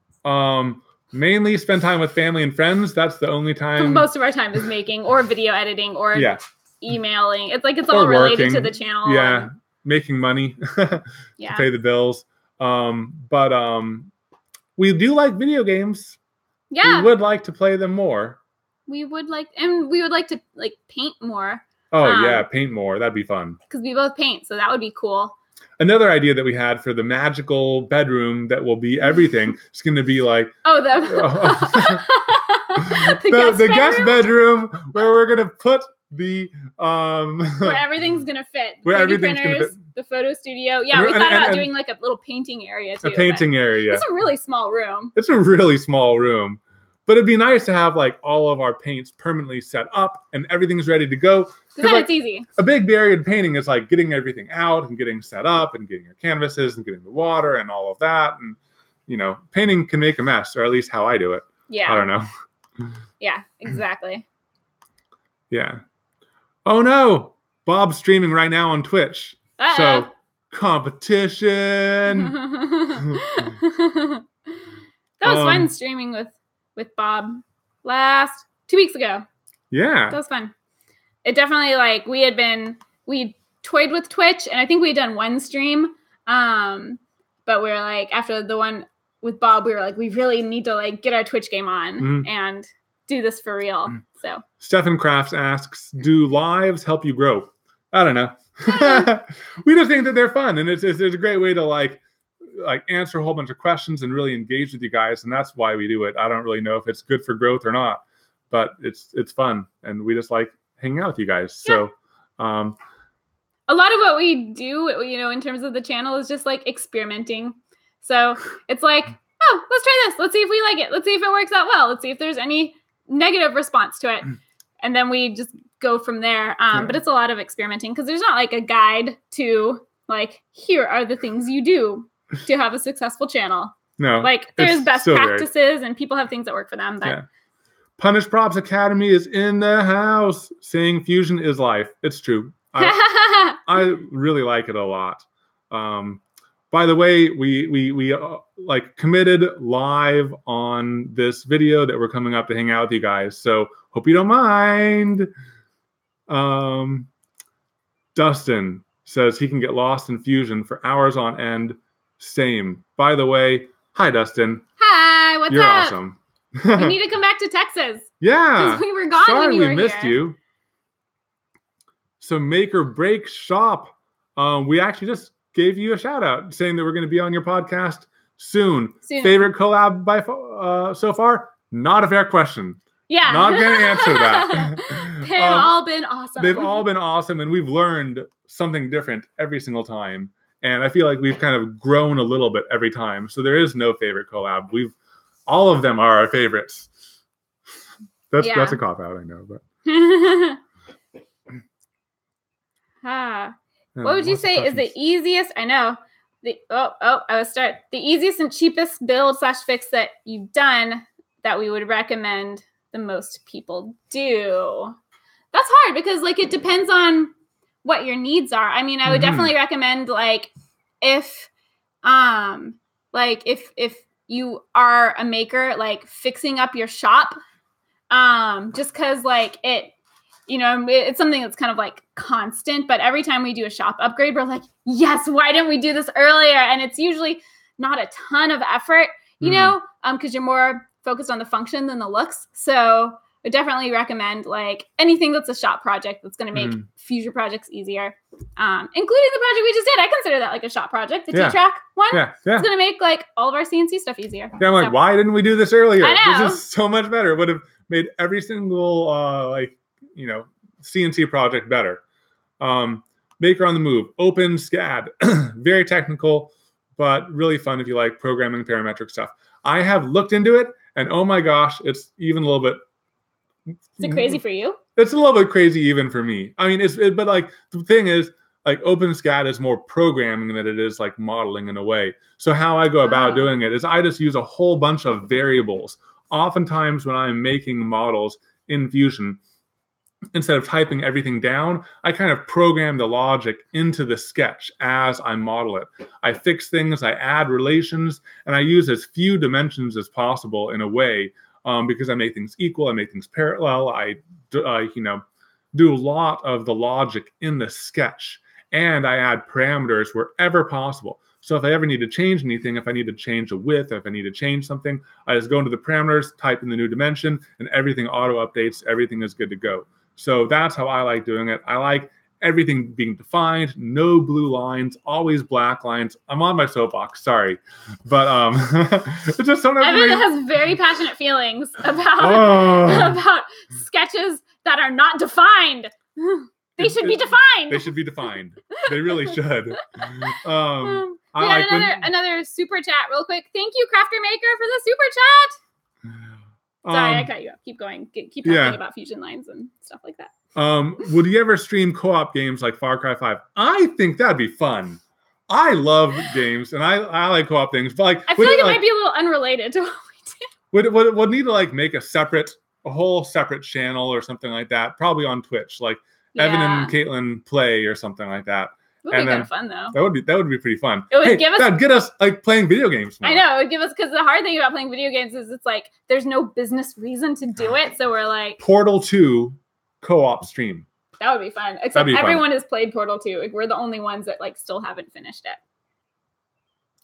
S2: Mainly spend time with family and friends. That's the only time.
S1: Most of our time is making or video editing or emailing. It's like it's all related to the channel.
S2: Yeah, making money to pay the bills. But we do like video games.
S1: Yeah,
S2: we would like to play them more.
S1: We would like to like paint more.
S2: Oh yeah, paint more. That'd be fun. Because
S1: we both paint, so that would be cool.
S2: Another idea that we had for the magical bedroom that will be everything is going to be like the guest bedroom where we're going to put the
S1: where everything's going to fit.
S2: Where everything's going to fit.
S1: The photo studio. Yeah, we thought about doing like a little painting area too.
S2: A painting area.
S1: It's a really small room.
S2: It's a really small room. But it'd be nice to have like all of our paints permanently set up and everything's ready to go.
S1: Because then
S2: like,
S1: it's easy.
S2: A big barrier in painting is like getting everything out and getting set up and getting your canvases and getting the water and all of that. And, you know, painting can make a mess, or at least how I do it.
S1: Yeah.
S2: I don't know.
S1: Yeah, exactly.
S2: Yeah. Oh, no. Bob's streaming right now on Twitch. So, competition.
S1: That was fun streaming with Bob 2 weeks ago.
S2: Yeah.
S1: That was fun. It definitely, like, we toyed with Twitch, and I think we had done one stream. But we were like, after the one with Bob, we were like, we really need to like get our Twitch game on and do this for real. So
S2: Stephen Crafts asks, do lives help you grow? I don't know. We just think that they're fun, and it's a great way to like answer a whole bunch of questions and really engage with you guys, and that's why we do it. I don't really know if it's good for growth or not, but it's fun, and we just like hanging out with you guys.
S1: Yeah.
S2: So
S1: a lot of what we do, you know, in terms of the channel is just like experimenting. So it's like, oh, let's try this. Let's see if we like it. Let's see if it works out well. Let's see if there's any negative response to it. And then we just go from there. But it's a lot of experimenting because there's not like a guide to like, here are the things you do to have a successful channel.
S2: No.
S1: Like there's best practices and people have things that work for them. But
S2: yeah. Punish Props Academy is in the house. Saying Fusion is life. It's true. I really like it a lot. By the way, we like committed live on this video that we're coming up to hang out with you guys. So hope you don't mind. Dustin says he can get lost in Fusion for hours on end. Same. By the way, hi Dustin.
S1: Hi, what's
S2: You're
S1: up?
S2: Awesome.
S1: We need to come back to Texas.
S2: Yeah.
S1: Because we were gone when you were here.
S2: Sorry we missed you. So Make or Break Shop. We actually just gave you a shout out saying that we're going to be on your podcast soon. Favorite collab by so far? Not a fair question.
S1: Yeah.
S2: Not going to answer that.
S1: They've all been awesome.
S2: They've all been awesome, and we've learned something different every single time. And I feel like we've kind of grown a little bit every time. So there is no favorite collab. All of them are our favorites. That's a cop out, I know, but.
S1: What would you say is the easiest? I know. The easiest and cheapest build / fix that you've done that we would recommend the most people do. That's hard because like it depends on what your needs are. I mean, I would definitely recommend like if you are a maker, like fixing up your shop, just because like it. You know, it's something that's kind of like constant, but every time we do a shop upgrade, we're like, yes, why didn't we do this earlier? And it's usually not a ton of effort. you know, because you're more focused on the function than the looks. So I definitely recommend like anything that's a shop project that's going to make future projects easier, including the project we just did. I consider that like a shop project, the T-Track one.
S2: Yeah.
S1: It's going to make like all of our CNC stuff easier.
S2: Yeah, I'm like, why didn't we do this earlier?
S1: I know.
S2: This is so much better. It would have made every single CNC project better. Maker on the Move, Open SCAD, very technical, but really fun if you like programming parametric stuff. I have looked into it, and oh my gosh, it's even a little bit.
S1: Is it crazy for you?
S2: It's a little bit crazy even for me. I mean, but like the thing is, like OpenSCAD is more programming than it is like modeling in a way. So how I go about doing it is I just use a whole bunch of variables. Oftentimes when I'm making models in Fusion, instead of typing everything down, I kind of program the logic into the sketch as I model it. I fix things, I add relations, and I use as few dimensions as possible in a way. Because I make things equal, I make things parallel, I do a lot of the logic in the sketch, and I add parameters wherever possible. So if I ever need to change anything, if I need to change a width, if I need to change something, I just go into the parameters, type in the new dimension, and everything auto updates, everything is good to go. So that's how I like doing it. I like everything being defined, no blue lines, always black lines. I'm on my soapbox, sorry. But it's just sometimes
S1: Evan has very passionate feelings about sketches that are not defined. They should be defined.
S2: They should be defined. They really should.
S1: We got another super chat real quick. Thank you, Crafter Maker, for the super chat. Sorry, I cut you up. Keep going. Keep talking about Fusion lines and stuff like that.
S2: Would you ever stream co-op games like Far Cry 5? I think that'd be fun. I love games and I like co-op things, but like
S1: I feel like it might be a little unrelated to what we do.
S2: Would need to like make a whole separate channel or something like that, probably on Twitch, like Evan and Katelyn play or something like that.
S1: It would be kind of fun though.
S2: That would be pretty fun.
S1: It would
S2: that'd get us like playing video games more.
S1: I know, it would give us, because the hard thing about playing video games is it's like there's no business reason to do it. So we're like
S2: Portal 2 co-op stream.
S1: That would be fun. Except everyone has played Portal 2. Like, we're the only ones that like still haven't finished it.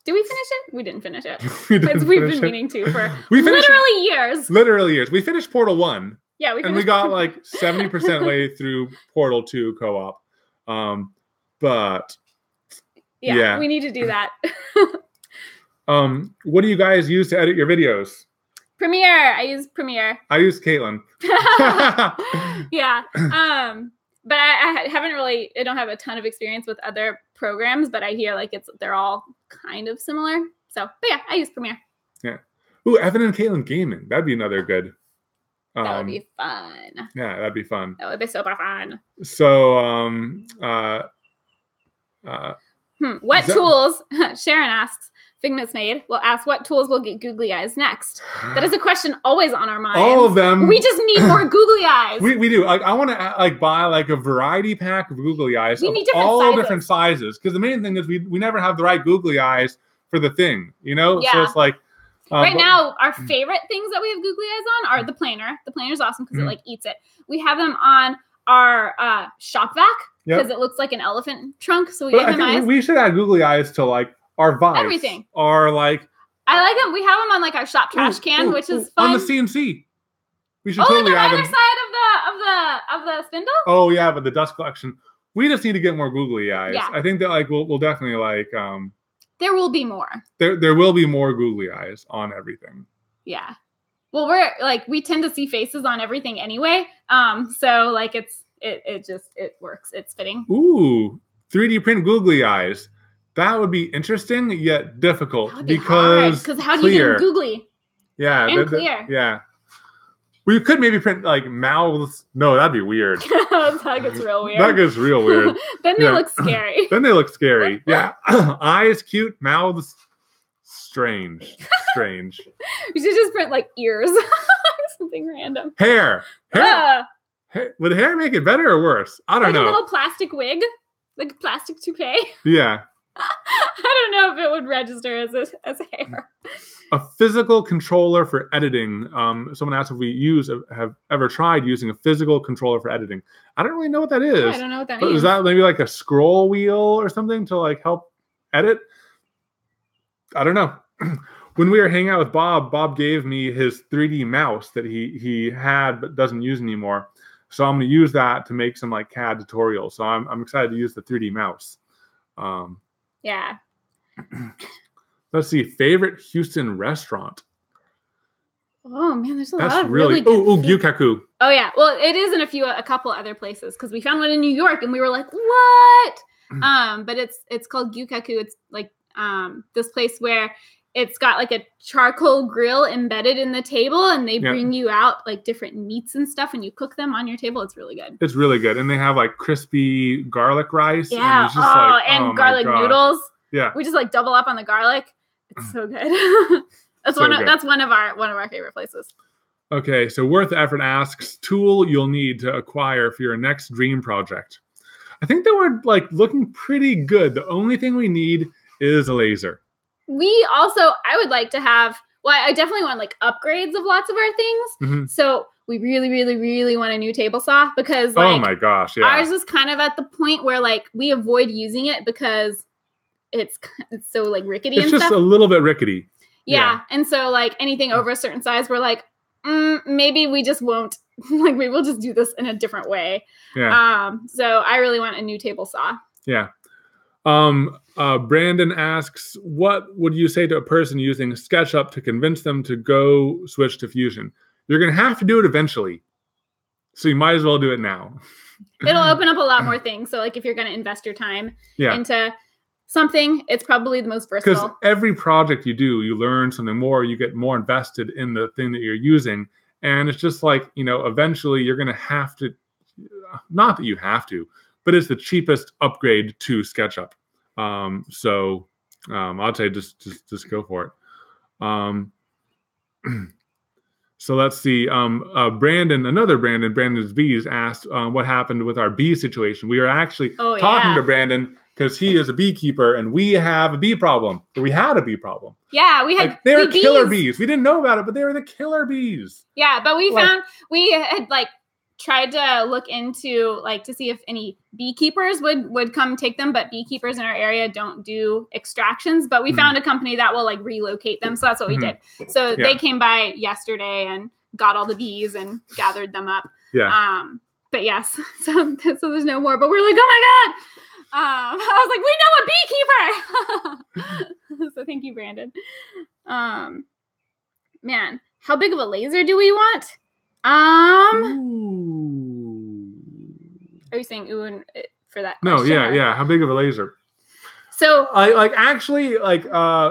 S1: Did we finish it? We didn't finish it. We've been meaning to for literally years.
S2: Literally years. We finished Portal 1.
S1: Yeah,
S2: we got like 70% way through Portal 2 co-op. But
S1: yeah, we need to do that.
S2: What do you guys use to edit your videos?
S1: Premiere. I use Premiere.
S2: I use Katelyn.
S1: Yeah. But I haven't really, I don't have a ton of experience with other programs, but I hear like they're all kind of similar. So, but yeah, I use Premiere.
S2: Yeah. Ooh, Evan and Katelyn gaming. That'd be another good.
S1: That would be fun.
S2: Yeah, that'd be fun.
S1: That would be super fun.
S2: So,
S1: what tools, Sharon asks, Figment's Made will ask what tools will get googly eyes next. That is a question always on our minds.
S2: All of them.
S1: We just need more googly eyes.
S2: We do. Like, I want to buy like a variety pack of googly eyes of all different sizes. Because the main thing is we never have the right googly eyes for the thing, you know?
S1: Yeah.
S2: So it's like.
S1: Right now, our favorite things that we have googly eyes on are the planer. The planer is awesome because it like eats it. We have them on our shop vac because it looks like an elephant trunk. So we give them eyes.
S2: We should add googly eyes to like our vise.
S1: Everything.
S2: Or like.
S1: I like them. We have them on like our shop trash can, which is fun.
S2: On the CNC. We should totally
S1: like
S2: add
S1: on the
S2: them.
S1: other side of the spindle.
S2: Oh yeah, but the dust collection. We just need to get more googly eyes.
S1: Yeah.
S2: I think that like we'll definitely like.
S1: There will be more.
S2: There will be more googly eyes on everything.
S1: Yeah. Well, we're like we tend to see faces on everything anyway. So like it works. It's fitting.
S2: Ooh, 3D print googly eyes. That would be interesting yet difficult because
S1: how do you get them googly?
S2: Yeah,
S1: and clear.
S2: Yeah. We could maybe print like mouths. No, that'd be weird.
S1: That gets real weird.
S2: That gets real weird.
S1: Then they look scary.
S2: Then they look scary. Yeah. Eyes cute, mouths strange. We
S1: should just print like ears. Something random.
S2: Hair. Would hair make it better or worse? I don't know.
S1: Like a little plastic wig, like a plastic toupee.
S2: Yeah.
S1: I don't know if it would register as hair.
S2: A physical controller for editing. Someone asked if we have ever tried using a physical controller for editing. I don't really know what that is.
S1: I don't know what that means.
S2: Is that maybe like a scroll wheel or something to like help edit? I don't know. when we were hanging out with Bob gave me his 3D mouse that he had but doesn't use anymore. So I'm going to use that to make some like CAD tutorials. So I'm excited to use the 3D mouse.
S1: Yeah.
S2: Let's see. Favorite Houston restaurant.
S1: Oh man, there's a
S2: That's
S1: lot of
S2: really
S1: good
S2: Gyukaku.
S1: Oh yeah. Well, it is in a couple other places because we found one in New York and we were like, what? But it's called Gyukaku. It's like this place where it's got like a charcoal grill embedded in the table and they bring you out like different meats and stuff and you cook them on your table. It's really good. It's
S2: really good. And they have like crispy garlic rice.
S1: Yeah.
S2: And it's just
S1: and garlic noodles.
S2: Yeah.
S1: We just like double up on the garlic. It's so good. That's one of our favorite places.
S2: Okay, so Worth the Effort asks, tool you'll need to acquire for your next dream project. I think that we're like looking pretty good. The only thing we need is a laser.
S1: I would like to have, I definitely want like upgrades of lots of our things.
S2: Mm-hmm.
S1: So we really, really, really want a new table saw because like,
S2: oh my gosh, yeah.
S1: Ours is kind of at the point where like we avoid using it because it's so like rickety and stuff.
S2: It's just a little bit rickety.
S1: Yeah. And so like anything over a certain size, we're like, maybe we just won't, like we will just do this in a different way.
S2: Yeah.
S1: So I really want a new table saw.
S2: Yeah. Brandon asks, what would you say to a person using SketchUp to convince them to go switch to Fusion? You're going to have to do it eventually. So you might as well do it now.
S1: It'll open up a lot more things. So like if you're going to invest your time into something, it's probably the most versatile.
S2: Because every project you do, you learn something more, you get more invested in the thing that you're using. And it's just like, eventually you're going to have to, not that you have to, but it's the cheapest upgrade to SketchUp. So I'd say just go for it. So let's see. Brandon's bees asked what happened with our bee situation. We were actually talking to Brandon because he is a beekeeper and we have a bee problem. We had a bee problem.
S1: Yeah, we had.
S2: They were killer bees. We didn't know about it, but they were the killer bees.
S1: Yeah, but we had tried to look into to see if any beekeepers would come take them, but beekeepers in our area don't do extractions. But we found a company that will relocate them, so that's what we did. So they came by yesterday and got all the bees and gathered them up.
S2: Yeah.
S1: But yes, so there's no more. But we're like, oh my god. I was like, we know a beekeeper. So thank you, Brandon. Man, how big of a laser do we want?
S2: Ooh.
S1: Are you saying ooh for that?
S2: No, yeah. How big of a laser?
S1: So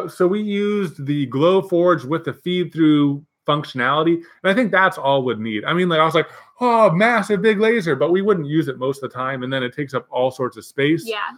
S2: so we used the Glowforge with the feed through functionality, and I think that's all we'd need. I mean, I was like, oh, massive big laser, but we wouldn't use it most of the time, and then it takes up all sorts of space.
S1: Yeah.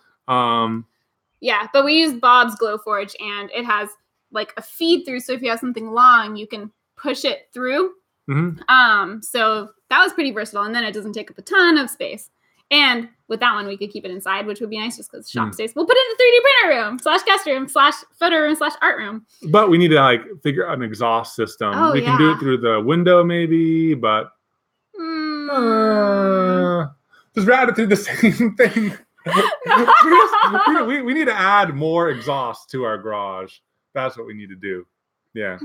S1: Yeah, but we use Bob's Glowforge, and it has a feed through. So if you have something long, you can push it through.
S2: Mm-hmm.
S1: So that was pretty versatile, and then it doesn't take up a ton of space. And with that one, we could keep it inside, which would be nice just because shop space. We'll put it in the 3D printer room / guest room / photo room / art room.
S2: But we need to figure out an exhaust system. We can do it through the window maybe, but just route it through the same thing. we need to add more exhaust to our garage. That's what we need to do. Yeah.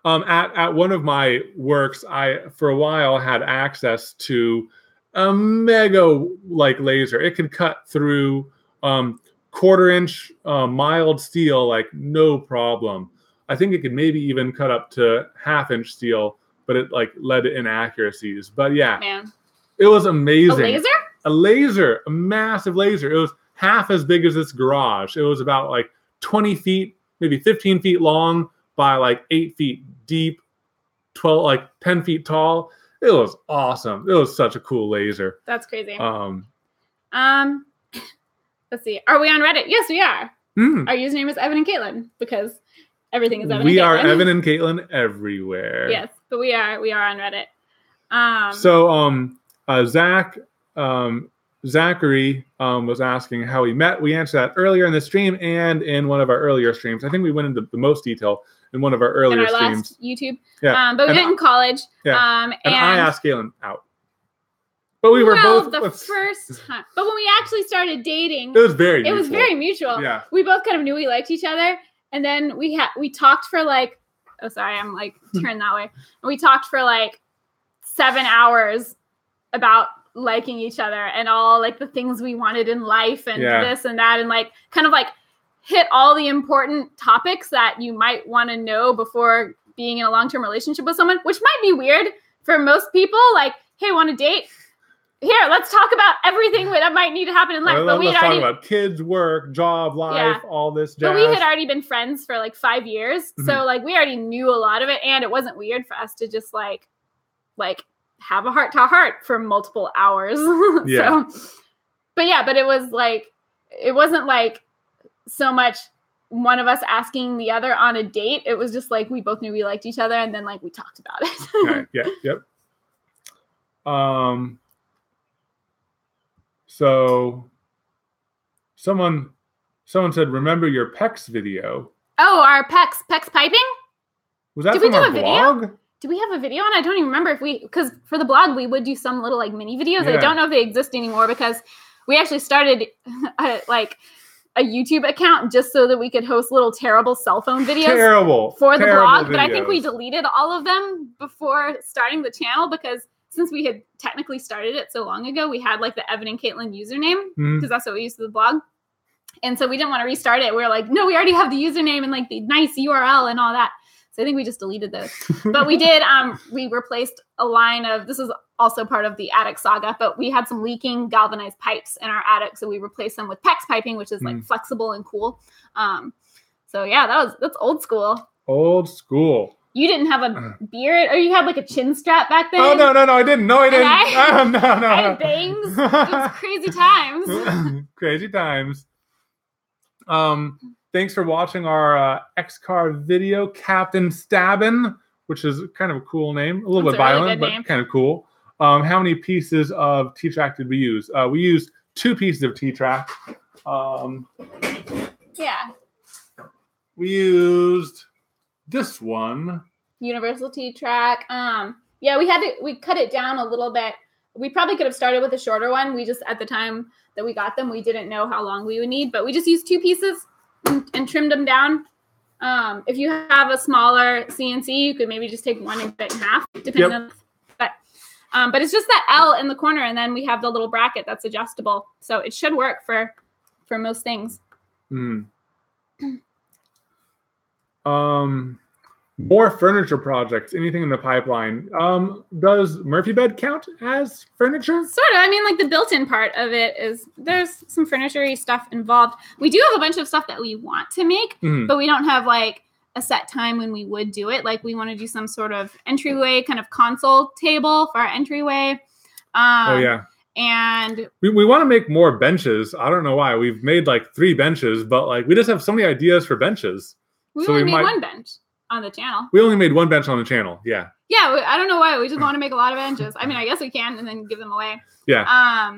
S2: At one of my works, I for a while had access to a mega laser. It could cut through 1/4-inch mild steel no problem. I think it could maybe even cut up to 1/2-inch steel, but it led to inaccuracies. But yeah,
S1: man,
S2: it was amazing.
S1: A laser?
S2: A laser, a massive laser. It was half as big as this garage. It was about 20 feet, maybe 15 feet long by 8 feet deep, 10 feet tall. It was awesome. It was such a cool laser.
S1: That's crazy. Let's see. Are we on Reddit? Yes, we are. Our username is Evan and Katelyn because everything is Evan and Katelyn.
S2: We are Evan and Katelyn everywhere.
S1: Yes, but we are on Reddit.
S2: Zachary was asking how we met. We answered that earlier in the stream and in one of our earlier streams. I think we went into the most detail in one of our earlier streams.
S1: Last YouTube.
S2: Yeah.
S1: But we met in college.
S2: Yeah. And I asked Katelyn out. But we were both
S1: the first time. But when we actually started dating,
S2: it was very
S1: mutual. Yeah. We both kind of knew we liked each other. And then we talked for like, oh, sorry, I'm like turned that way. And we talked for like 7 hours about liking each other and all like the things we wanted in life and this and that, and like kind of like hit all the important topics that you might want to know before being in a long-term relationship with someone, which might be weird for most people. Like, hey, want to date? Here, let's talk about everything that might need to happen in life. But
S2: let's talk about kids, work, job, life, all this jazz.
S1: But we had already been friends for like 5 years. So like we already knew a lot of it. And it wasn't weird for us to just like have a heart-to-heart for multiple hours. But it was like, it wasn't like so much one of us asking the other on a date. It was just like we both knew we liked each other, and then like we talked about it.
S2: So someone said, remember your PEX video.
S1: Oh, our PEX piping?
S2: Was that from our blog?
S1: Do we have a video? And I don't even remember because for the blog, we would do some little like mini videos. Yeah. I don't know if they exist anymore because we actually started a YouTube account just so that we could host little terrible cell phone videos for the blog. But I think we deleted all of them before starting the channel because since we had technically started it so long ago, we had like the Evan and Katelyn username because that's what we used for the blog. And so we didn't want to restart it. We were like, no, we already have the username and like the nice URL and all that. So I think we just deleted those. But we did, we replaced a line of, this is also part of the attic saga, but we had some leaking galvanized pipes in our attic. So we replaced them with PEX piping, which is like flexible and cool. So yeah, that's old school.
S2: Old school.
S1: You didn't have a beard, or you had like a chin strap back then?
S2: Oh, no, I didn't. No, I didn't.
S1: I had bangs. It was crazy times.
S2: Crazy times. Thanks for watching our X-Car video, Captain Stabbin', which is kind of a cool name. A little bit violent, but kind of cool. How many pieces of T-Track did we use? We used 2 pieces of T-Track. We used this one.
S1: Universal T-Track. We cut it down a little bit. We probably could have started with a shorter one. We just, at the time that we got them, we didn't know how long we would need, but we just used 2 pieces and trimmed them down. If you have a smaller CNC, you could maybe just take one and cut it in half, depending on. But it's just that L in the corner, and then we have the little bracket that's adjustable, so it should work for most things.
S2: More furniture projects. Anything in the pipeline? Does Murphy bed count as furniture?
S1: Sort of. I mean, like the built-in part of it is there's some furniture-y stuff involved. We do have a bunch of stuff that we want to make, but we don't have like a set time when we would do it. Like we want to do some sort of entryway kind of console table for our entryway. And
S2: we want to make more benches. I don't know why. We've made like 3 benches, but like we just have so many ideas for benches.
S1: We only made 1 bench on the channel.
S2: We only made 1 bench on the channel. Yeah.
S1: Yeah. I don't know why. We just want to make a lot of benches. I mean, I guess we can and then give them away.
S2: Yeah.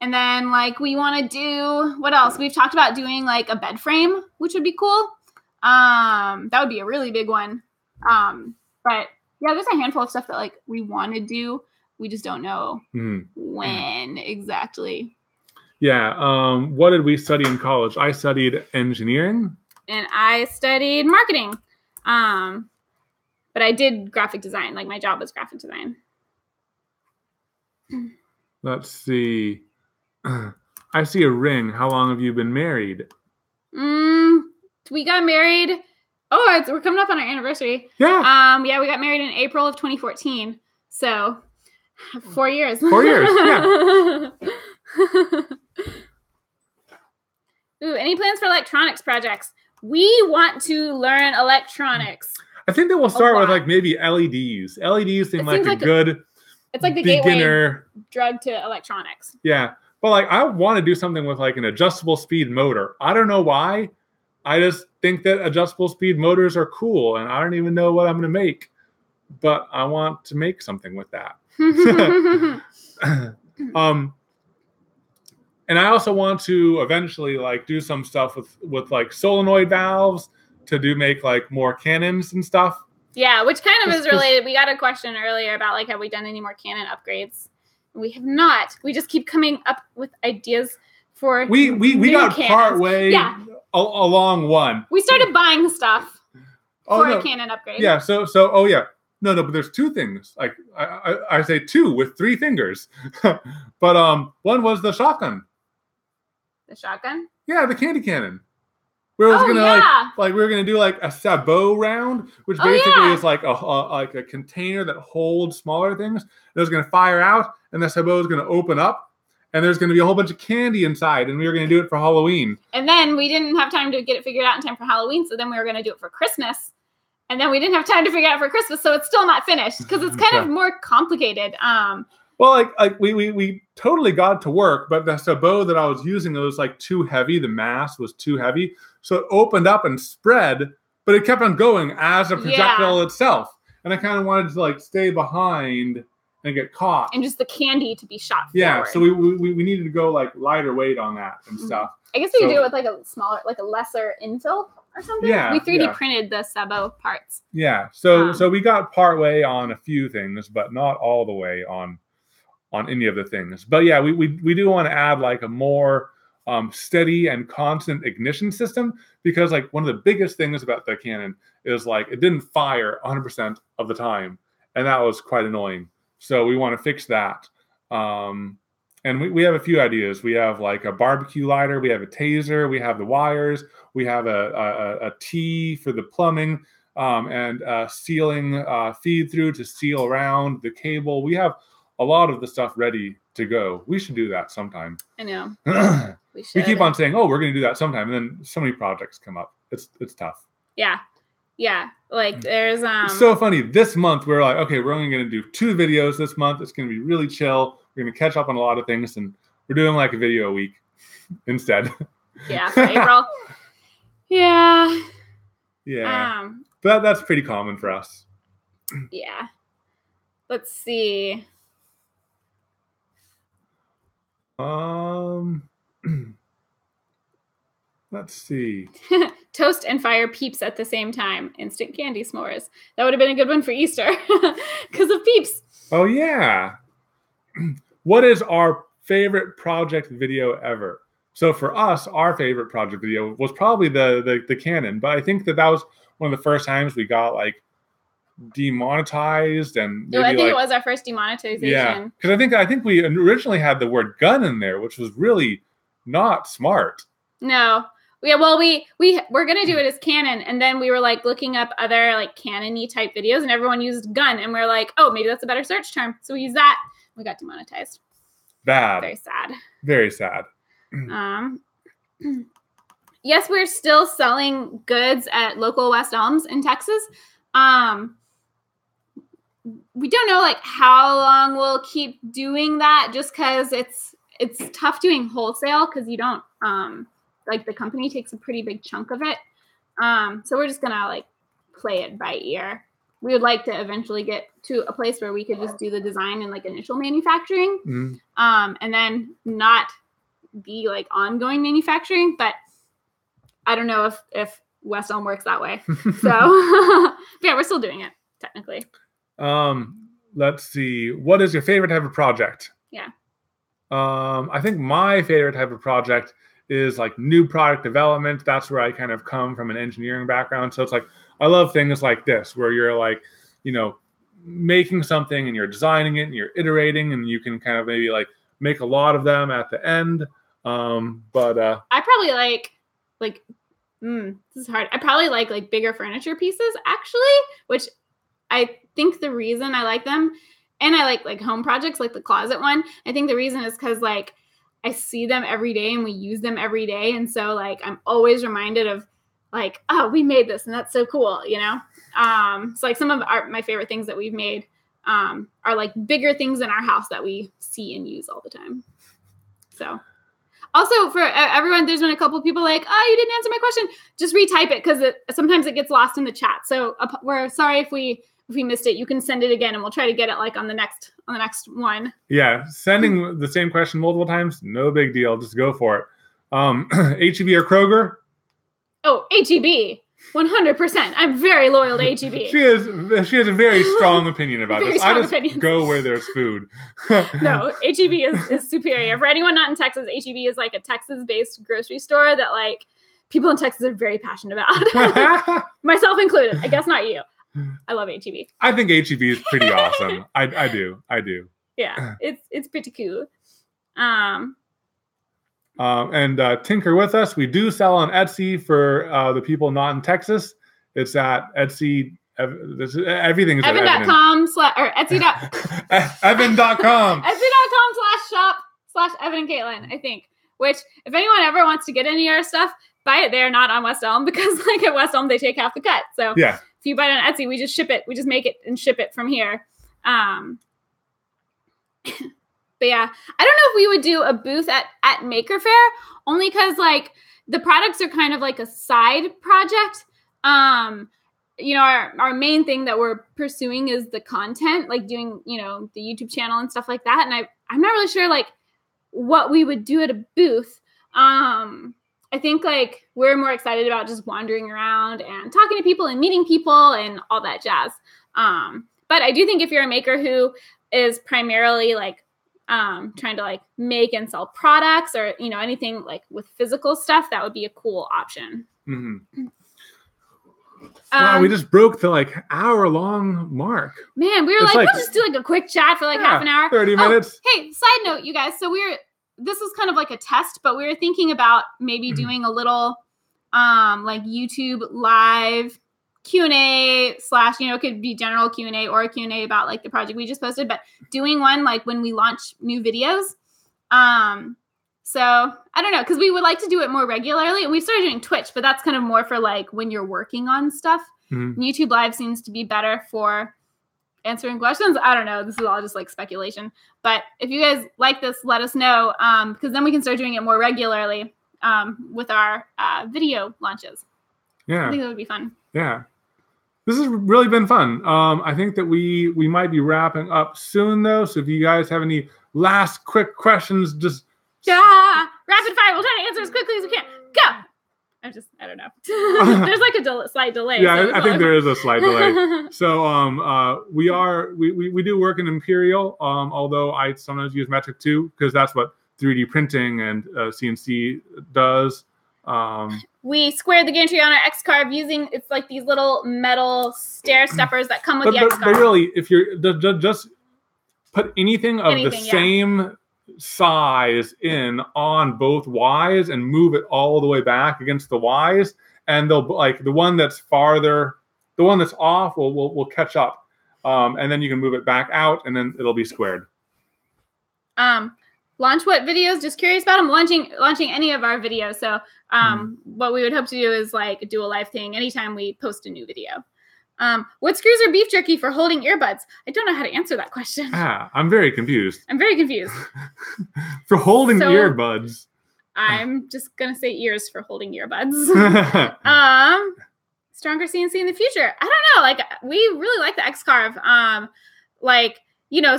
S1: And then like we want to do, what else? We've talked about doing like a bed frame, which would be cool. That would be a really big one. But yeah, there's a handful of stuff that like we want to do. We just don't know when exactly.
S2: Yeah. What did we study in college? I studied engineering.
S1: And I studied marketing. But I did graphic design. Like my job was graphic design.
S2: Let's see. I see a ring. How long have you been married?
S1: We got married. Oh, we're coming up on our anniversary.
S2: Yeah.
S1: We got married in April of 2014. So 4 years.
S2: 4 years. Yeah.
S1: Ooh, any plans for electronics projects? We want to learn electronics.
S2: I think that we'll start with like maybe LEDs. LEDs seem like a good.
S1: It's like the gateway drug to electronics.
S2: Yeah, but like I want to do something with like an adjustable speed motor. I don't know why. I just think that adjustable speed motors are cool, and I don't even know what I'm going to make. But I want to make something with that. And I also want to eventually like do some stuff with like solenoid valves to make like more cannons and stuff.
S1: Yeah, which kind of is related. We got a question earlier about like, have we done any more cannon upgrades? We have not. We just keep coming up with ideas for
S2: we got
S1: cannons.
S2: part way along one.
S1: We started buying stuff for
S2: no.
S1: a cannon upgrade.
S2: Yeah. So oh yeah. No, but there's two things. Like I say two with 3 fingers. But one was the shotgun.
S1: The shotgun?
S2: Yeah, the candy cannon. We were gonna we were gonna do like a sabot round, which basically is like a container that holds smaller things. It was gonna fire out, and the sabot is gonna open up, and there's gonna be a whole bunch of candy inside, and we were gonna do it for Halloween.
S1: And then we didn't have time to get it figured out in time for Halloween, so then we were gonna do it for Christmas. And then we didn't have time to figure it out for Christmas, so it's still not finished because it's kind of more complicated.
S2: Well, like we totally got it to work, but the sabot that I was using, it was like too heavy. The mass was too heavy. So it opened up and spread, but it kept on going as a projectile itself. And I kind of wanted to like stay behind and get caught.
S1: And just the candy to be shot
S2: forward. So we needed to go like lighter weight on that and stuff.
S1: I guess we could do it with like a smaller, like a lesser infill or something.
S2: Yeah.
S1: We 3D printed the sabot parts.
S2: Yeah. So we got part way on a few things, but not all the way on any of the things. But yeah, we do want to add like a more steady and constant ignition system, because like one of the biggest things about the cannon is like it didn't fire 100% of the time, and that was quite annoying. So we want to fix that. And we have a few ideas. We have like a barbecue lighter, we have a taser, we have the wires, we have a T for the plumbing, and sealing feed through to seal around the cable. We have a lot of the stuff ready to go. We should do that sometime.
S1: I know.
S2: We keep on saying, "Oh, we're going to do that sometime," and then so many projects come up. It's tough.
S1: Yeah. Like there's
S2: It's so funny. This month we're like, okay, we're only going to do 2 videos this month. It's going to be really chill. We're going to catch up on a lot of things, and we're doing like a video a week instead.
S1: Yeah, for April. Yeah.
S2: Yeah. But that's pretty common for us.
S1: Yeah. Let's see.
S2: Let's see.
S1: Toast and fire peeps at the same time. Instant candy s'mores. That would have been a good one for Easter because of peeps.
S2: Oh, yeah. What is our favorite project video ever? So for us, our favorite project video was probably the cannon. But I think that was one of the first times we got like demonetized, and maybe,
S1: I think it was our first demonetization.
S2: Yeah, because I think we originally had the word gun in there, which was really not smart.
S1: No. Yeah, well, we're gonna do it as canon, and then we were like looking up other like canon-y type videos, and everyone used gun, and we're like, oh, maybe that's a better search term, so we used that. We got demonetized.
S2: Bad.
S1: Very sad.
S2: Very sad.
S1: Yes, we're still selling goods at local West Elms in Texas. We don't know like how long we'll keep doing that, just because it's tough doing wholesale because you don't like the company takes a pretty big chunk of it. So we're just gonna like play it by ear. We would like to eventually get to a place where we could just do the design and like initial manufacturing, and then not be like ongoing manufacturing. But I don't know if West Elm works that way. So yeah, we're still doing it technically.
S2: Let's see. What is your favorite type of project?
S1: Yeah.
S2: I think my favorite type of project is like new product development. That's where I kind of come from, an engineering background. So it's like, I love things like this, where you're like, making something and you're designing it and you're iterating, and you can kind of maybe like make a lot of them at the end. But
S1: I probably like this is hard. I probably like bigger furniture pieces actually, which I think the reason I like them, and I like home projects like the closet one. I think the reason is because like I see them every day and we use them every day. And so like, I'm always reminded of like, oh, we made this and that's so cool, So like some of my favorite things that we've made are like bigger things in our house that we see and use all the time. So also for everyone, there's been a couple people like, oh, you didn't answer my question. Just retype it because sometimes it gets lost in the chat. So we're sorry if we missed it. You can send it again and we'll try to get it like on the next one.
S2: Yeah, sending the same question multiple times, no big deal. Just go for it. HEB or Kroger?
S1: Oh, HEB. 100%. I'm very loyal to HEB.
S2: She has a very strong opinion about
S1: Very
S2: this.
S1: strong
S2: I just
S1: opinions.
S2: go where there's food.
S1: No, HEB is superior. For anyone not in Texas, HEB is like a Texas-based grocery store that like people in Texas are very passionate about. Myself included. I guess not you. I love HEB.
S2: I think HEB is pretty awesome. I do.
S1: Yeah, it's pretty cool.
S2: And tinker with us. We do sell on Etsy for the people not in Texas. It's at Etsy. Everything is
S1: Evan.com or Etsy.
S2: Evan.com.
S1: Etsy.com/shop/Evan and Katelyn, I think. Which, if anyone ever wants to get any of our stuff, buy it there, not on West Elm, because like at West Elm they take half the cut. So
S2: yeah,
S1: if you buy it on Etsy, we just ship it. We just make it and ship it from here. But yeah, I don't know if we would do a booth at Maker Faire, only because like the products are kind of like a side project. Our main thing that we're pursuing is the content, like doing, the YouTube channel and stuff like that. And I'm not really sure like what we would do at a booth. I think like we're more excited about just wandering around and talking to people and meeting people and all that jazz. But I do think if you're a maker who is primarily like trying to like make and sell products or, anything like with physical stuff, that would be a cool option.
S2: Mm-hmm. Wow, we just broke the like hour-long mark.
S1: Man, we were like, we'll just do like a quick chat for like half an hour.
S2: 30 minutes.
S1: Hey, side note, you guys. So this was kind of like a test, but we were thinking about maybe doing a little like YouTube live Q&A / it could be general Q&A or a Q&A about like the project we just posted, but doing one like when we launch new videos. So I don't know, because we would like to do it more regularly. And we've started doing Twitch, but that's kind of more for like when you're working on stuff. Mm-hmm. YouTube Live seems to be better for answering questions. I don't know. This is all just like speculation. But if you guys like this, let us know, because then we can start doing it more regularly with our video launches.
S2: Yeah.
S1: I think that would be fun.
S2: Yeah. This has really been fun. I think that we might be wrapping up soon, though. So if you guys have any last quick questions, just...
S1: Yeah, rapid fire. We'll try to answer as quickly as we can. Go. I don't know. There's like a slight delay.
S2: Yeah, I think there is a slight delay. So we do work in Imperial, although I sometimes use metric too, because that's what 3D printing and CNC does.
S1: We squared the gantry on our X-Carve using, it's like these little metal stair steppers that come with the X-Carve.
S2: But really, if you're just put anything of the same size in on both Ys and move it all the way back against the Ys, and they'll like the one that's farther, the one that's off will catch up, and then you can move it back out, and then it'll be squared.
S1: Launch what videos? Just curious about them. Launching any of our videos. So what we would hope to do is like do a live thing anytime we post a new video. What screws are beef jerky for holding earbuds? I don't know how to answer that question.
S2: I'm very confused.
S1: For
S2: holding earbuds.
S1: I'm just going to say ears for holding earbuds. Stronger CNC in the future. I don't know. Like, we really like the X-Carve.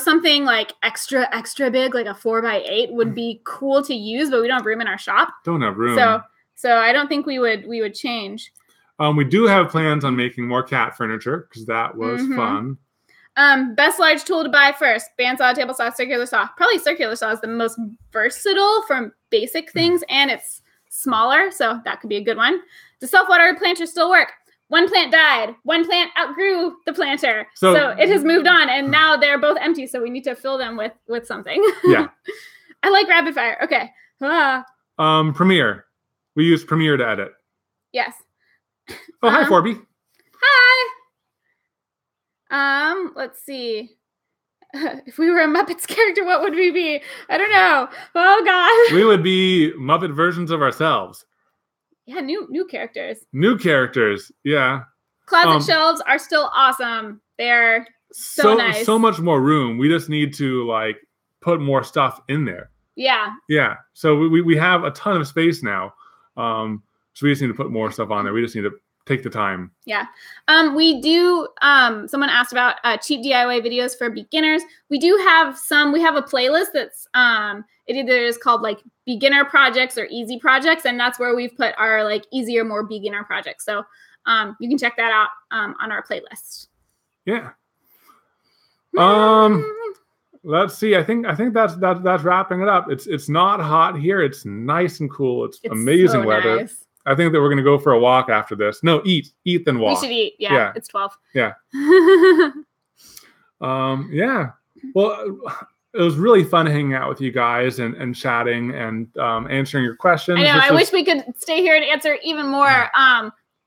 S1: Something like extra big, like a 4x8 would be cool to use, but we don't have room in our shop.
S2: Don't have room.
S1: So I don't think we would change.
S2: We do have plans on making more cat furniture because that was fun.
S1: Best large tool to buy first: bandsaw, table saw, circular saw. Probably circular saw is the most versatile from basic things, and it's smaller, so that could be a good one. Does self-water planter still work? One plant died. One plant outgrew the planter, so it has moved on, and now they're both empty. So we need to fill them with something. Yeah, I like rapid fire. Okay.
S2: Premiere. We use Premiere to edit.
S1: Yes.
S2: Oh, hi, Forby.
S1: Hi. Let's see. If we were a Muppets character, what would we be? I don't know. Oh, God.
S2: We would be Muppet versions of ourselves.
S1: Yeah, new characters.
S2: New characters, yeah.
S1: Closet shelves are still awesome. They're so nice.
S2: So much more room. We just need to, like, put more stuff in there.
S1: Yeah.
S2: Yeah. So we have a ton of space now. So we just need to put more stuff on there. We just need to take the time. Yeah.
S1: We do, someone asked about cheap DIY videos for beginners. We do have some, we have a playlist that's, it either is called like beginner projects or easy projects. And that's where we've put our like easier, more beginner projects. So you can check that out on our playlist.
S2: Yeah. Let's see. I think that's wrapping it up. It's not hot here. It's nice and cool. It's amazing weather.
S1: Nice.
S2: I think that we're gonna go for a walk after this. No, eat then walk.
S1: We should eat. Yeah. It's 12.
S2: Yeah. Yeah. Well, it was really fun hanging out with you guys and chatting and answering your questions.
S1: I know. I wish we could stay here and answer even more.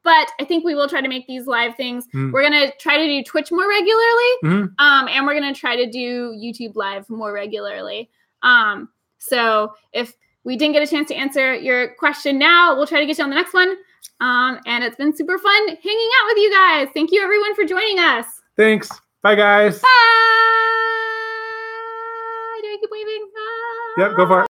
S1: But I think we will try to make these live things. We're going to try to do Twitch more regularly. And we're going to try to do YouTube live more regularly. So if we didn't get a chance to answer your question now, we'll try to get you on the next one. And it's been super fun hanging out with you guys. Thank you, everyone, for joining us.
S2: Thanks. Bye, guys.
S1: Bye. Do I keep waving?
S2: Yep, go for it.